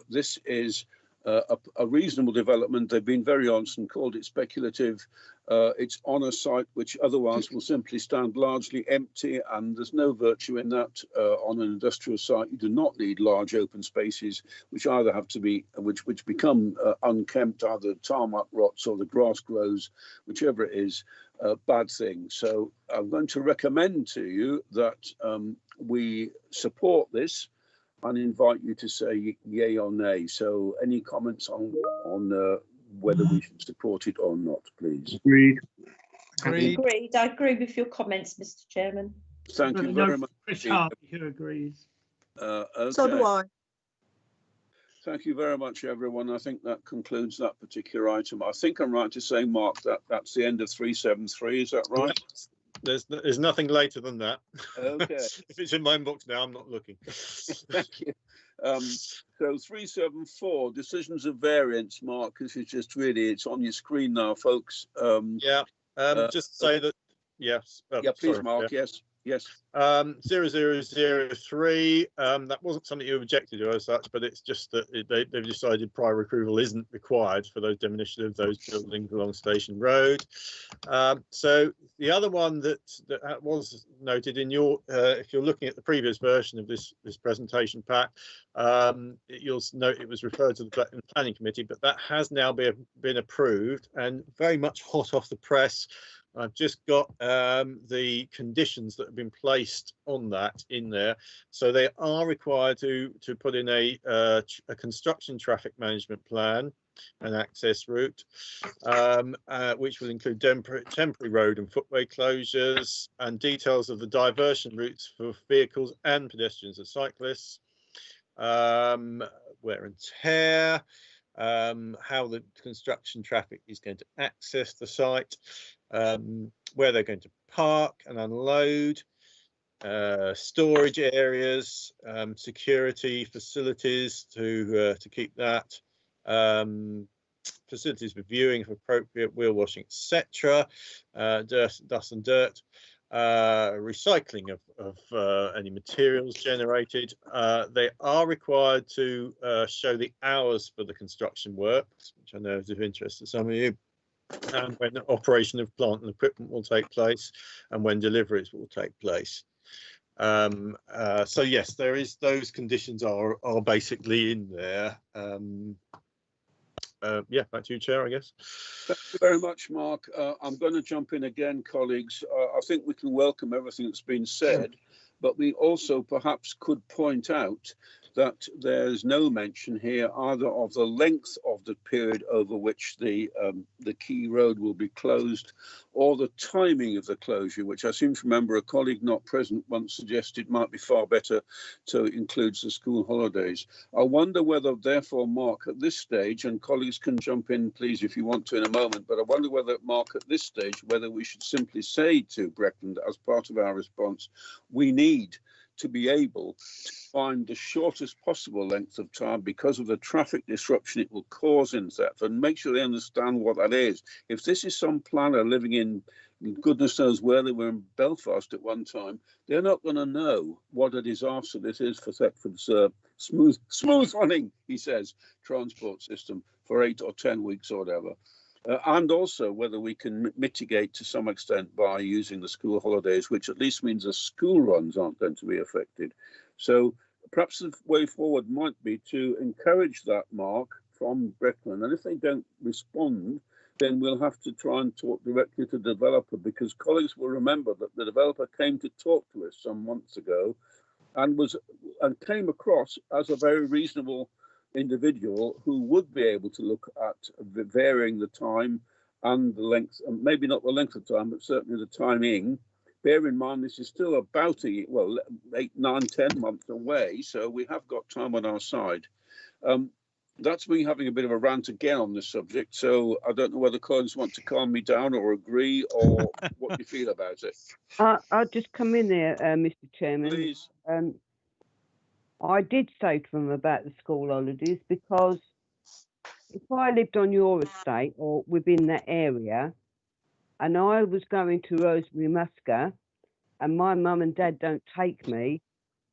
this is a reasonable development. They've been very honest and called it speculative. It's on a site which otherwise will simply stand largely empty, and there's no virtue in that. On an industrial site, you do not need large open spaces, which either have to be, which become unkempt, either tarmac rots or the grass grows, whichever it is, a bad thing. So I'm going to recommend to you that we support this and invite you to say yay or nay. So any comments on whether we should support it or not, please? Agreed. Agreed. I agree with your comments, Mr. Chairman. Thank you very much. Chris Harvey, who agrees. Okay. So do I. Thank you very much, everyone. I think that concludes that particular item. I think I'm right to say, Mark, that that's the end of 373. Is that right? There's nothing later than that. Okay. If it's in my inbox now, I'm not looking. Thank you. So 374, decisions of variance, Mark. This is just really, it's on your screen now, folks. Just say that, yes. Yeah, please, sorry, Mark. yeah. Yes. 0003, that wasn't something you objected to as such, but it's just that they've decided prior approval isn't required for those demolition of those buildings along Station Road. So the other one that was noted in your, if you're looking at the previous version of this presentation pack, you'll note it was referred to the planning committee, but that has now been approved and very much hot off the press. I've just got the conditions that have been placed on that in there. So they are required to put in a construction traffic management plan an access route, which will include temporary road and footway closures, and details of the diversion routes for vehicles and pedestrians and cyclists, wear and tear, how the construction traffic is going to access the site, where they're going to park and unload, storage areas, security facilities to keep that, facilities for viewing if appropriate, wheel washing, etc., dust and dirt, recycling of any materials generated. They are required to show the hours for the construction works, which I know is of interest to some of you, and when the operation of plant and equipment will take place, and when deliveries will take place. So yes, there is, those conditions are basically in there. Yeah, back to you, Chair, I guess. Thank you very much, Mark. I'm going to jump in again, colleagues. I think we can welcome everything that's been said, but we also perhaps could point out that there's no mention here either of the length of the period over which the key road will be closed, or the timing of the closure, which I seem to remember a colleague not present once suggested might be far better to include the school holidays. I wonder whether, therefore, Mark, at this stage, and colleagues can jump in, please, if you want to in a moment, but I wonder whether, Mark, at this stage, whether we should simply say to Breckland, as part of our response, we need to be able to find the shortest possible length of time because of the traffic disruption it will cause in that, and make sure they understand what that is. If this is some planner living in goodness knows where, they were in Belfast at one time, they're not going to know what a disaster this is for Thetford's smooth running, he says, transport system for 8 or 10 weeks or whatever. And also whether we can mitigate to some extent by using the school holidays, which at least means the school runs aren't going to be affected. So perhaps the way forward might be to encourage that, Mark, from Breckland. And if they don't respond, then we'll have to try and talk directly to the developer, because colleagues will remember that the developer came to talk to us some months ago and came across as a very reasonable individual who would be able to look at varying the time and the length, and maybe not the length of time, but certainly the timing. Bear in mind, this is still about 8, 9, 10 months away, so we have got time on our side. That's me having a bit of a rant again on this subject, so I don't know whether colleagues want to calm me down or agree, or what you feel about it. I'll just come in there, Mr. Chairman. Please. I did say to them about the school holidays, because if I lived on your estate or within that area and I was going to Rosemary Musker and my mum and dad don't take me,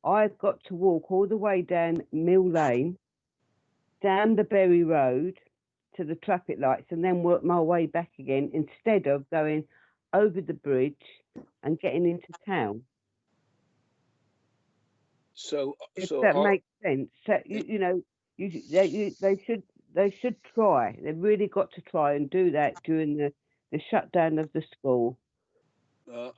I've got to walk all the way down Mill Lane, down the Berry Road to the traffic lights, and then work my way back again, instead of going over the bridge and getting into town. If that makes sense. So, you know, they should try. They've really got to try and do that during the shutdown of the school.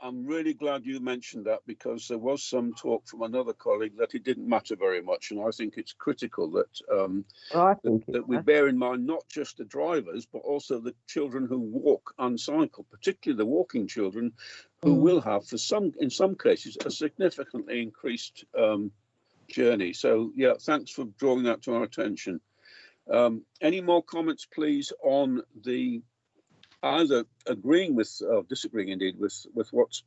I'm really glad you mentioned that, because there was some talk from another colleague that it didn't matter very much, and I think it's critical that we bear in mind not just the drivers, but also the children who walk and cycle, particularly the walking children, who will have, in some cases, a significantly increased journey. So yeah, thanks for drawing that to our attention. Any more comments, please, on the either agreeing with or disagreeing indeed with what's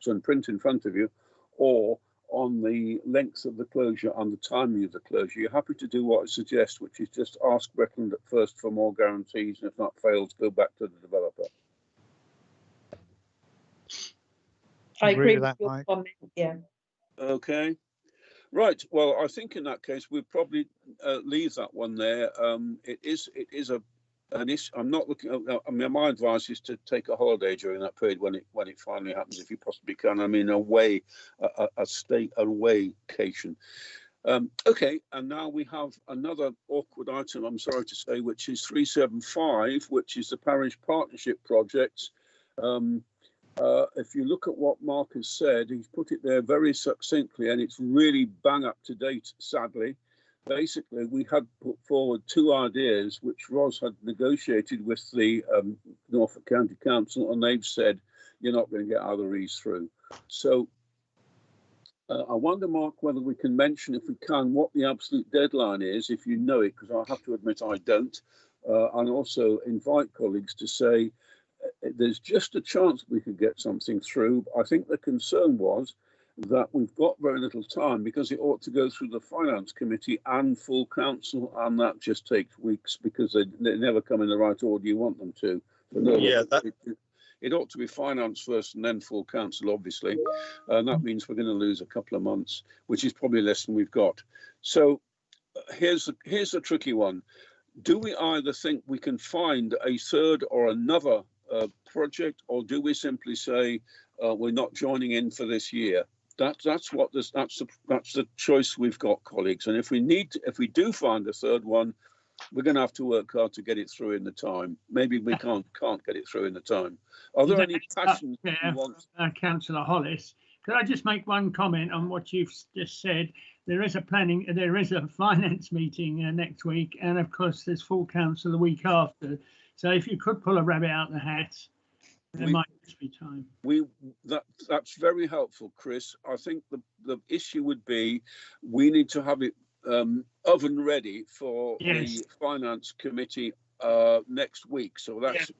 on print in front of you, or on the length of the closure and the timing of the closure? You're happy to do what I suggest, which is just ask Breckland at first for more guarantees, and if that fails, go back to the developer. I agree with that, your Mike. comment, yeah. Okay. Right. Well, I think in that case we'll probably leave that one there. It is an issue. I'm not looking. I mean, my advice is to take a holiday during that period when it finally happens, if you possibly can. I mean, a staycation. Okay, and now we have another awkward item, I'm sorry to say, which is 375, which is the parish partnership project. If you look at what Mark has said, he's put it there very succinctly, and it's really bang up to date, sadly. basically we had put forward two ideas which Ros had negotiated with the Norfolk County Council, and they've said you're not going to get either of these through. So I wonder, Mark, whether we can mention, if we can, what the absolute deadline is, if you know it, because I have to admit I don't, and also invite colleagues to say there's just a chance we could get something through. I think the concern was that we've got very little time because it ought to go through the Finance Committee and full council, and that just takes weeks because they never come in the right order you want them to. Yeah, it ought to be finance first and then full council, obviously. And that means we're going to lose a couple of months, which is probably less than we've got. So here's a tricky one. Do we either think we can find a third or another project, or do we simply say we're not joining in for this year? That's the choice we've got, colleagues. And if we do find a third one, we're going to have to work hard to get it through in the time. Maybe we can't get it through in the time. Are there any passions you want? Councillor Hollis, could I just make one comment on what you've just said? There is a finance meeting next week, and of course there's full council the week after. So if you could pull a rabbit out of the hat, there might just be time. That's very helpful, Chris. I think the issue would be we need to have it oven ready for the Finance Committee next week. So that's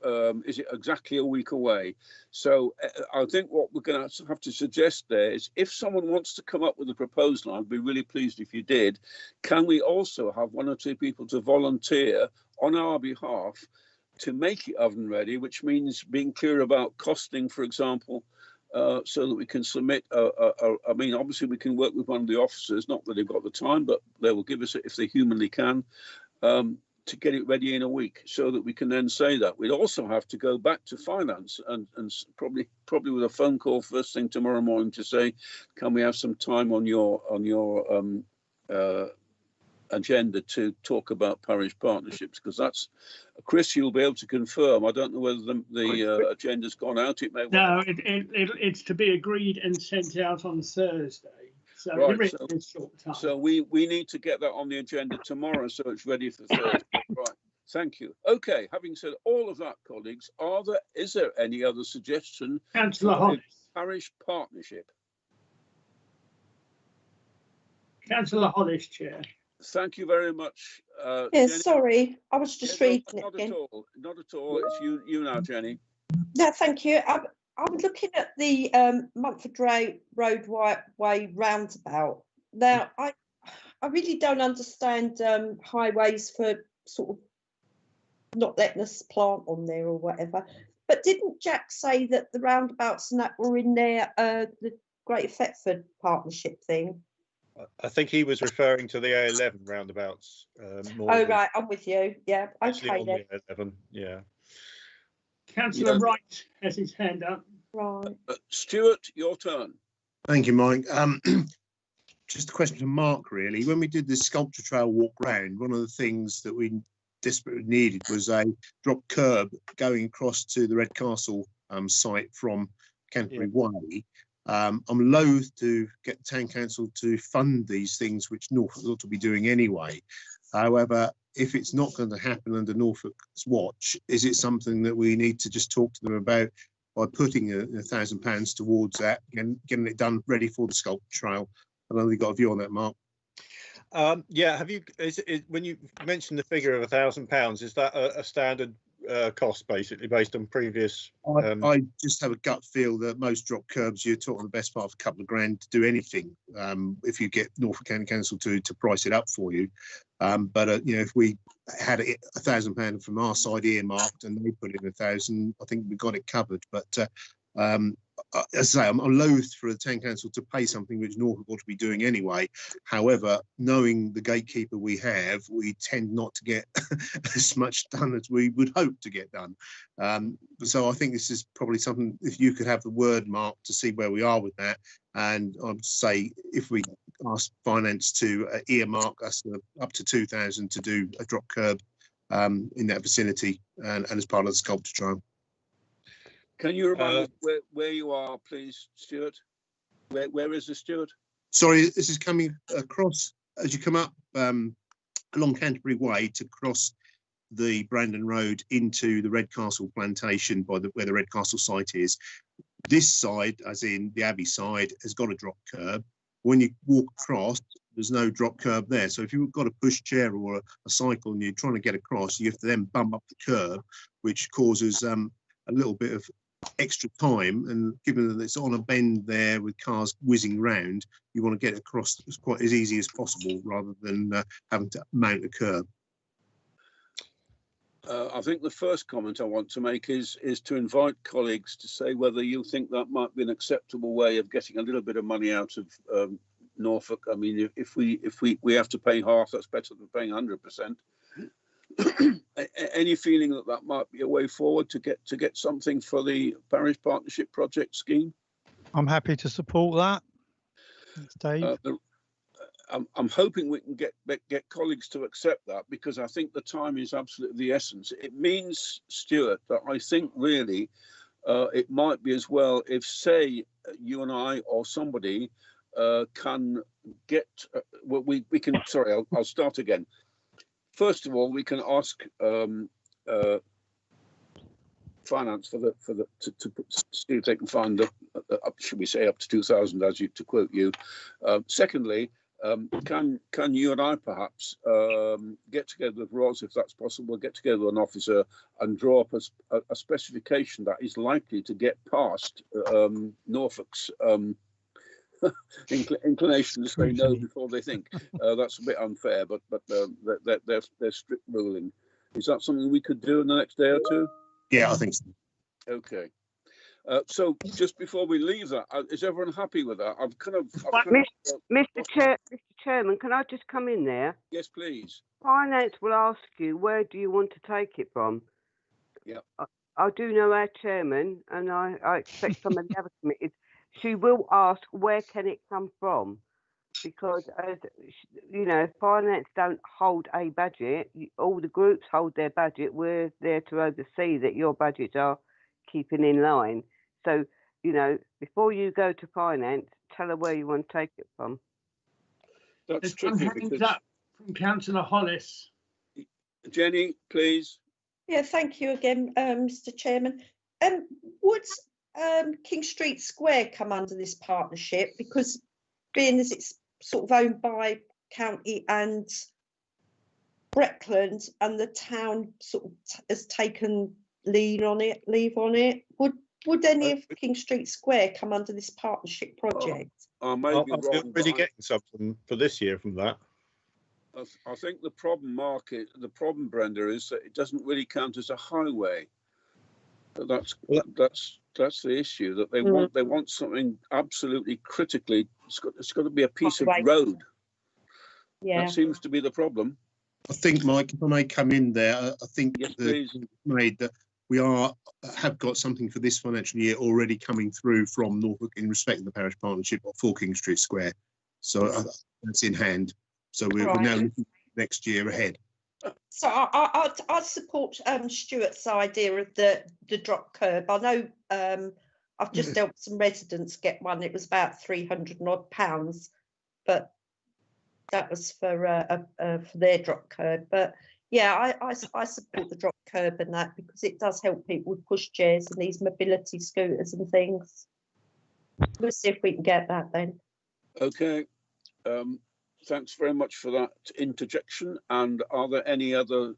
is it exactly a week away? So I think what we're going to have to suggest there is, if someone wants to come up with a proposal, I'd be really pleased if you did. Can we also have one or two people to volunteer on our behalf to make it oven ready, which means being clear about costing, for example, so that we can submit. I mean, obviously we can work with one of the officers, not that they've got the time, but they will give us it if they humanly can, to get it ready in a week, so that we can then say that. We'd also have to go back to finance and probably with a phone call first thing tomorrow morning to say, can we have some time on your agenda to talk about parish partnerships? Because that's, Chris, you'll be able to confirm. I don't know whether the agenda's gone out. It may. No, it's to be agreed and sent out on Thursday. So, right, so we need to get that on the agenda tomorrow, so it's ready for Thursday. Right. Thank you. Okay. Having said all of that, colleagues, is there any other suggestion? Councillor Hollis. Parish partnership. Councillor Hollis, Chair. Thank you very much. Yes, Jenny. Sorry, I was just reading it again. Not at all. It's you now, Jenny. No, thank you. I'm looking at the Montford Roadway roundabout. Now, I really don't understand highways for sort of not letting us plant on there or whatever. But didn't Jack say that the roundabouts and that were in there, the Greater Thetford partnership thing? I think he was referring to the A11 roundabouts. Right, I'm with you. Yeah, okay then. The A11, yeah. Councillor Wright has his hand up. Right. Stuart, your turn. Thank you, Mike. Just a question to Mark, really. When we did the sculpture trail walk round, one of the things that we desperately needed was a drop curb going across to the Redcastle site from Canterbury Way. I'm loath to get the Town Council to fund these things, which Norfolk ought to be doing anyway. However, if it's not going to happen under Norfolk's watch, is it something that we need to just talk to them about by putting £1,000 towards that and getting it done ready for the sculpture trail? I don't know if you've got a view on that, Mark. Yeah, have you? When you mentioned the figure of £1,000, is that a standard cost, basically based on previous? I just have a gut feel that most drop curbs, you're talking the best part of a couple of grand to do anything. If you get Norfolk County Council to price it up for you, but you know, if we had £1,000 from our side earmarked and they put in 1,000, I think we got it covered. But as I say, I'm loath for the Town Council to pay something which Norfolk ought to be doing anyway. However, knowing the gatekeeper we have, we tend not to get as much done as we would hope to get done. So I think this is probably something, if you could have the word, Mark, to see where we are with that. And I'd say if we ask finance to earmark us up to 2,000 to do a drop curb in that vicinity and as part of the sculpture trial. Can you remind us where you are, please, Stuart? Where is the Stuart? Sorry, this is coming across as you come up along Canterbury Way to cross the Brandon Road into the Redcastle plantation by where the Redcastle site is. This side, as in the Abbey side, has got a drop curb. When you walk across, there's no drop curb there. So if you've got a pushchair or a cycle and you're trying to get across, you have to then bump up the curb, which causes a little bit of extra time. And given that it's on a bend there with cars whizzing round, you want to get across as quite as easy as possible rather than having to mount a curb. I think the first comment I want to make is to invite colleagues to say whether you think that might be an acceptable way of getting a little bit of money out of Norfolk. I mean, if we have to pay half, that's better than paying 100%. Any feeling that might be a way forward to get something for the parish partnership project scheme? I'm happy to support that. Thanks, Dave. I'm hoping we can get colleagues to accept that, because I think the time is absolutely the essence. It means, Stuart, that I think really it might be as well if, say, you and I or somebody can get, well, we can, sorry, I'll start again. First of all, we can ask finance to see if they can find should we say up to 2,000, as you, to quote you. Secondly, can you and I perhaps get together with Ros, if that's possible, get together with an officer and draw up a specification that is likely to get past Norfolk's inclination to say no before they think. That's a bit unfair, but their strict ruling. Is that something we could do in the next day or two? Yeah, I think so. Okay. So just before we leave that, is everyone happy with that? Mr. Chairman, can I just come in there? Yes, please. Finance will ask you, where do you want to take it from? Yeah. I do know our chairman, and I expect some of the other committees. She will ask, where can it come from? Because, as you know, finance don't hold a budget. All the groups hold their budget. We're there to oversee that your budgets are keeping in line. So, you know, before you go to finance, tell her where you want to take it from. That's tricky because... up from Councillor Hollis. Jenny, please. Yeah, thank you again, Mr. Chairman. Would King Street Square come under this partnership? Because being as it's sort of owned by County and Breckland, and the town sort of has taken leave on it, would any of King Street Square come under this partnership project? Are really getting something for this year from that? I think the problem, Brenda, is that it doesn't really count as a highway. That's the issue, that they want something absolutely critically. It's got to be a piece of road. Yeah, that seems to be the problem. I think, Mike, if I may come in there, I think yes, please. Made that we have got something for this financial year already coming through from Norfolk in respect of the parish partnership for King Street Square. So that's in hand. So we're now looking next year ahead. So I support Stuart's idea of the drop curb. I know I've just helped some residents get one. It was about £300 odd, but that was for their drop curb. But yeah, I support the drop curb and that, because it does help people with pushchairs and these mobility scooters and things. We'll see if we can get that then. Okay. Thanks very much for that interjection. And are there any other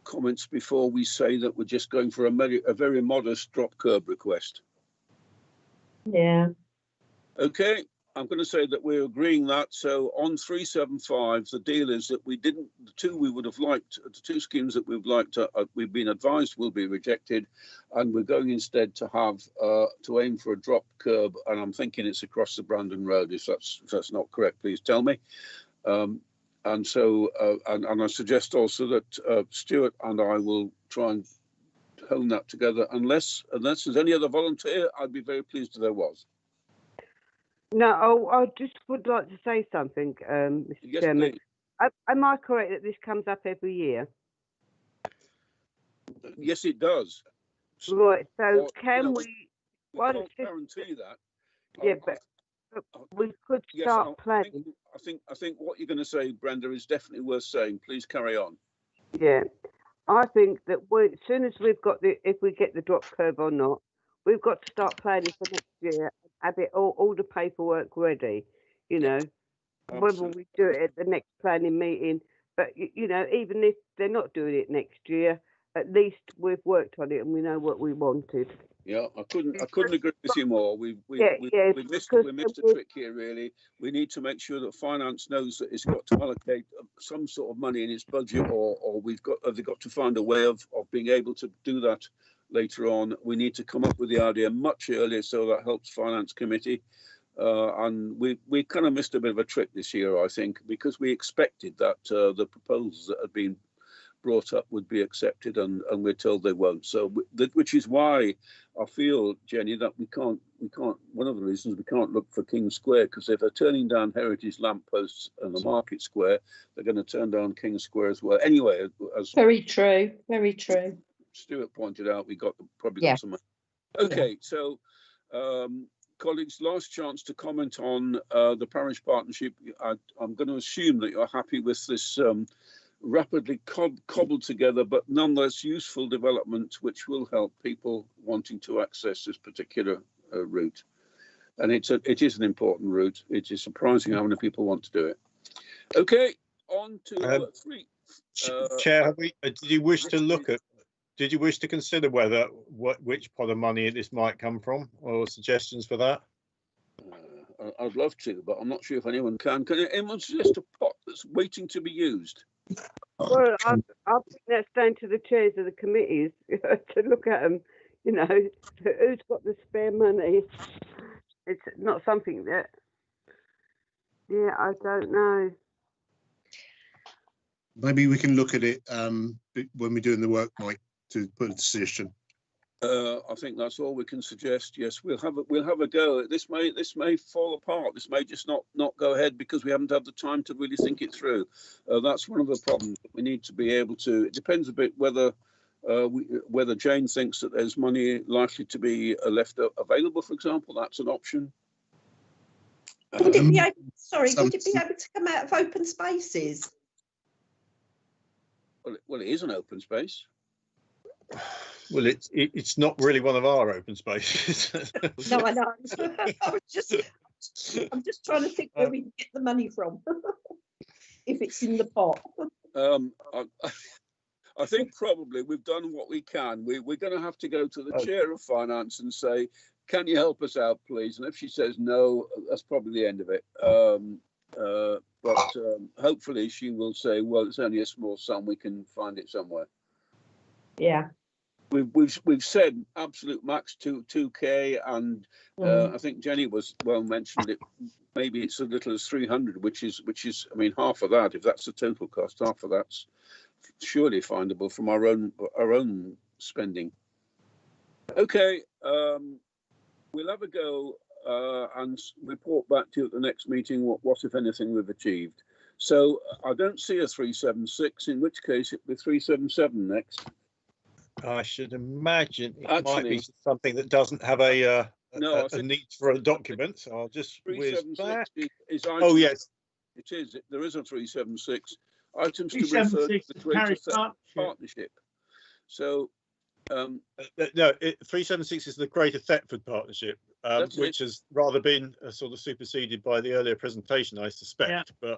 comments before we say that we're just going for a very modest drop curb request? Yeah. Okay. I'm going to say that we're agreeing that. So on 375, the deal is that the two schemes that we've been advised will be rejected, and we're going instead to have to aim for a drop curb, and I'm thinking it's across the Brandon Road. If that's not correct, please tell me. And so and I suggest also that Stuart and I will try and hone that together. Unless there's any other volunteer, I'd be very pleased if there was. No, I just would like to say something, Mr. Yes, Chairman. please. Am I correct that this comes up every year? Yes, it does. Right. So can we? I can't guarantee that. Yeah, but we could Yes, start planning. I think what you're going to say, Brenda, is definitely worth saying. Please carry on. Yeah, I think that as soon as we've got if we get the drop curve or not, we've got to start planning for next year. Have it all the paperwork ready. You know, whether Absolutely. we do it at the next planning meeting, but you know, even if they're not doing it next year, at least we've worked on it and we know what we wanted. Yeah, I couldn't agree with you more. We missed a trick here. Really, we need to make sure that finance knows that it's got to allocate some sort of money in its budget, or they've got to find a way of being able to do that later on. We need to come up with the idea much earlier, so that helps finance committee. And we kind of missed a bit of a trick this year, I think, because we expected that the proposals that had been brought up would be accepted, and we're told they won't. So which is why I feel, Jenny, that we can't one of the reasons we can't look for King Square, because if they're turning down heritage lampposts and the market square, they're going to turn down King Square as well. Anyway, as very true. Stuart pointed out, we probably got some money. Okay, so colleagues, last chance to comment on the parish partnership. I'm going to assume that you're happy with this rapidly cobbled together but nonetheless useful development, which will help people wanting to access this particular route. And it is an important route. It is surprising how many people want to do it. Okay, on to 3. Chair, did you wish to consider which pot of money this might come from, or suggestions for that? I'd love to, but I'm not sure if anyone can. Can anyone suggest a pot that's waiting to be used? Well, I think that's down to the chairs of the committees to look at them. You know, who's got the spare money? It's not something that. Yeah, I don't know. Maybe we can look at it when we're doing the work, Mike, to put a decision. I think that's all we can suggest. Yes, we'll have a go. This may fall apart. This may just not go ahead because we haven't had the time to really think it through. That's one of the problems. We need to be able to. It depends a bit whether Jane thinks that there's money likely to be left available. For example, that's an option. Would it be able? Would it be able to come out of open spaces? Well, it is an open space. Well, it's not really one of our open spaces. No, I know. I'm just trying to think where we can get the money from, if it's in the pot. I think probably we've done what we can. We're going to have to go to the chair of finance and say, "Can you help us out, please?" And if she says no, that's probably the end of it. But hopefully she will say, "Well, it's only a small sum. We can find it somewhere." Yeah. We've said absolute max 2K, and I think Jenny mentioned it. Maybe it's as little as 300, which is I mean, half of that, if that's the total cost, half of that's surely findable from our own spending. Okay, we'll have a go and report back to you at the next meeting what if anything we've achieved. So I don't see a 376, in which case it'll be 377 next. I should imagine it might be something that doesn't have a need for a document. So I'll just whiz back. Oh yes, it is. There is a 376. Items to refer to the Greater Partnership. So no, 376 is the Greater Thetford Partnership, which has rather been sort of superseded by the earlier presentation, I suspect. Yeah.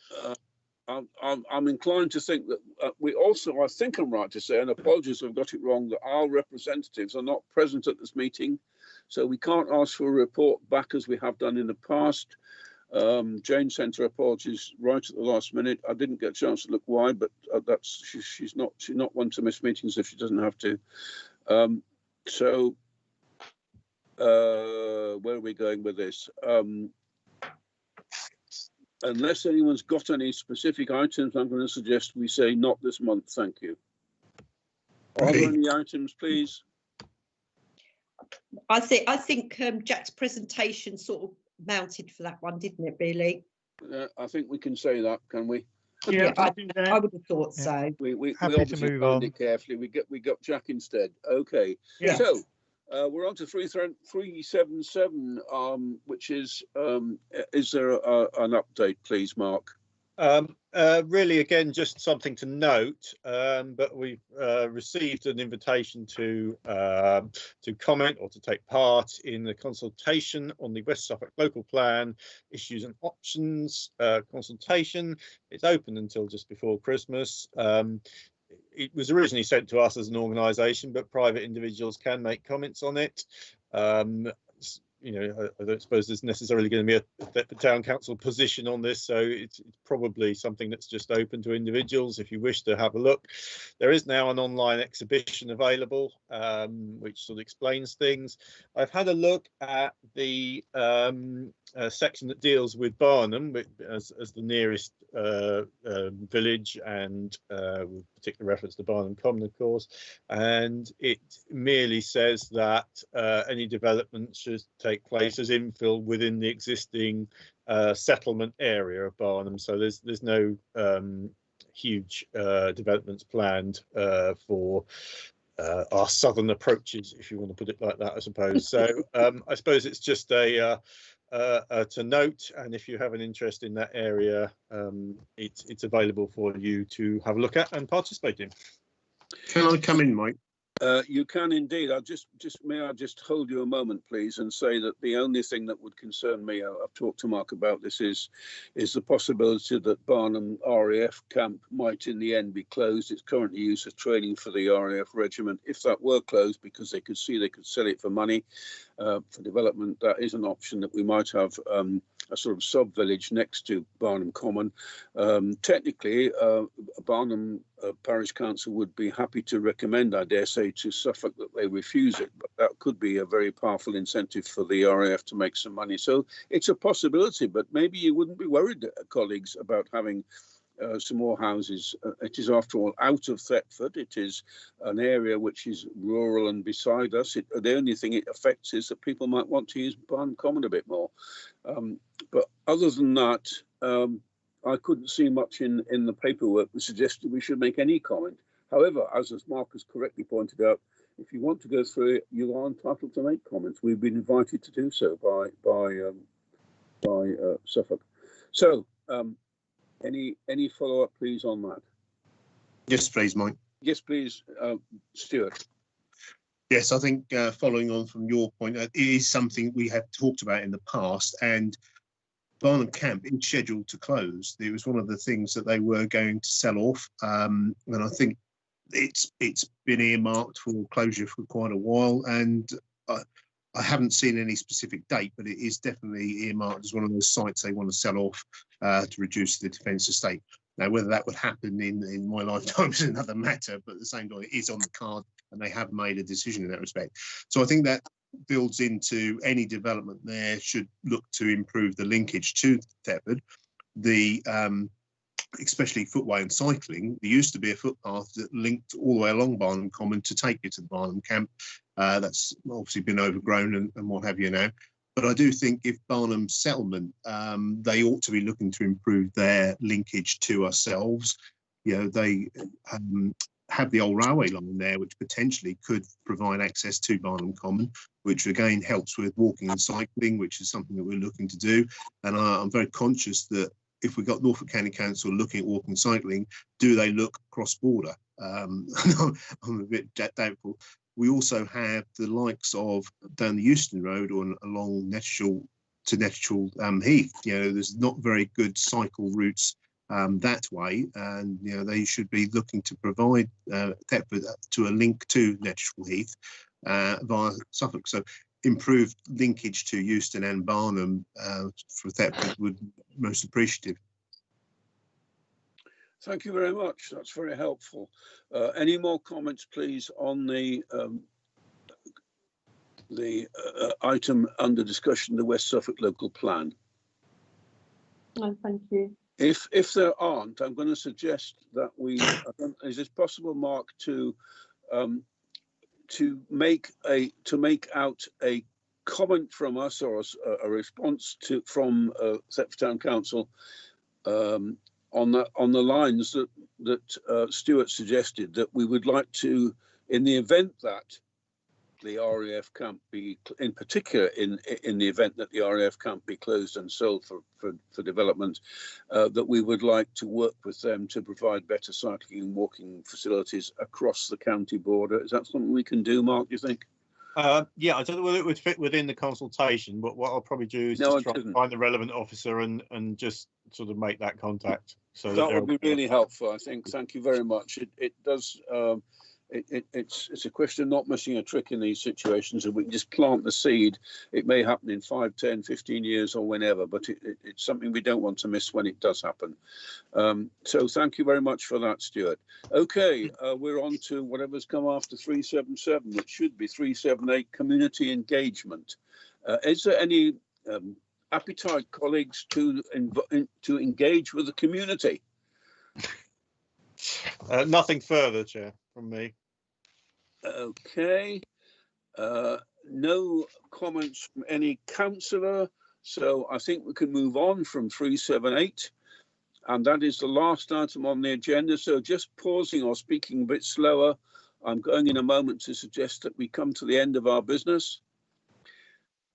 But I'm inclined to think that we also, I think I'm right to say, and apologies if I've got it wrong, that our representatives are not present at this meeting, so we can't ask for a report back as we have done in the past. Jane sent her apologies right at the last minute. I didn't get a chance to look why, but she's not one to miss meetings if she doesn't have to. So where are we going with this? Unless anyone's got any specific items, I'm going to suggest we say not this month. Thank you. Are there any items, please? I think Jack's presentation sort of mounted for that one, didn't it, really? I think we can say that, can we? Yeah, I would have thought so. We obviously planned it carefully. We got Jack instead. Okay. Yeah. So We're on to 377, which is there an update, please, Mark? Really, again, just something to note, but we've received an invitation to comment or to take part in the consultation on the West Suffolk Local Plan Issues and Options consultation. It's open until just before Christmas. It was originally sent to us as an organisation, but private individuals can make comments on it. You know, I don't suppose there's necessarily going to be a town council position on this, so it's probably something that's just open to individuals if you wish to have a look. There is now an online exhibition available, which sort of explains things. I've had a look at the section that deals with Barnham as the nearest village, and with particular reference to Barnham Common, of course, and it merely says that any development should take place as infill within the existing settlement area of Barnham. So there's no huge developments planned for our southern approaches, if you want to put it like that, I suppose. So I suppose it's just to note, and if you have an interest in that area, it's available for you to have a look at and participate in. Can I come in, Mike? You can indeed. May I just hold you a moment, please, and say that the only thing that would concern me, I've talked to Mark about this, is the possibility that Barnham RAF camp might in the end be closed. It's currently used as training for the RAF regiment. If that were closed because they could sell it for money for development, that is an option that we might have a sort of sub-village next to Barnham Common. Technically, Barnham Parish Council would be happy to recommend, I dare say, to Suffolk that they refuse it, but that could be a very powerful incentive for the RAF to make some money. So it's a possibility, but maybe you wouldn't be worried, colleagues, about having some more houses. It is, after all, out of Thetford. It is an area which is rural and beside us. The only thing it affects is that people might want to use Barnham Common a bit more. But other than that, I couldn't see much in the paperwork that suggested we should make any comment. However, as Mark has correctly pointed out, if you want to go through it, you are entitled to make comments. We've been invited to do so by Suffolk. So, any follow-up, please, on that? Yes, please, Mike. Yes, please, Stuart. Yes, I think following on from your point, it is something we have talked about in the past, and Barnham Camp is scheduled to close. It was one of the things that they were going to sell off, and I think it's been earmarked for closure for quite a while, and I haven't seen any specific date, but it is definitely earmarked as one of those sites they want to sell off to reduce the defence estate. Now, whether that would happen in my lifetime is another matter, but at the same time, it is on the card, and they have made a decision in that respect. So I think that builds into any development there should look to improve the linkage to Thetford. Especially footway and cycling, there used to be a footpath that linked all the way along Barnham Common to take you to the Barnham Camp. That's obviously been overgrown and what have you now. But I do think if Barnham Settlement, they ought to be looking to improve their linkage to ourselves. You know, they have the old railway line there, which potentially could provide access to Barnham Common, which again helps with walking and cycling, which is something that we're looking to do. And I'm very conscious that if we've got Norfolk County Council looking at walking and cycling, do they look cross-border? I'm a bit doubtful. We also have the likes of down the Euston Road or along Nethershall to Nethershall Heath. You know, there's not very good cycle routes that way, and you know they should be looking to provide Thetford to a link to Nethershall Heath via Suffolk. So improved linkage to Euston and Barnham for Thetford would be most appreciative. Thank you very much. That's very helpful. Any more comments, please, on the item under discussion, the West Suffolk Local Plan? No, thank you. If there aren't, I'm going to suggest that we. Is it possible, Mark, to make out a comment from us or a response from Thetford Town Council on the lines that Stuart suggested, that we would like to, in the event that the RAF camp be, in particular, in the event that the RAF camp be closed and sold for development, that we would like to work with them to provide better cycling and walking facilities across the county border. Is that something we can do, Mark, do you think? Yeah, I don't know whether it would fit within the consultation, but what I'll probably do is No, just try and find the relevant officer and just sort of make that contact. So that would be really helpful, I think. Thank you very much. It does. It's a question of not missing a trick in these situations. If we just plant the seed, it may happen in 5, 10, 15 years or whenever, but it's something we don't want to miss when it does happen. So thank you very much for that, Stuart. Okay, we're on to whatever's come after 377, which should be 378, community engagement. Is there any appetite, colleagues, to engage with the community? Nothing further, Chair, from me. Okay. No comments from any councillor, so I think we can move on from 378, and that is the last item on the agenda. So just pausing or speaking a bit slower, I'm going in a moment to suggest that we come to the end of our business.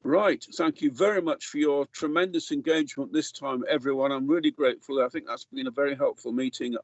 Right, thank you very much for your tremendous engagement this time, everyone. I'm really grateful. I think that's been a very helpful meeting.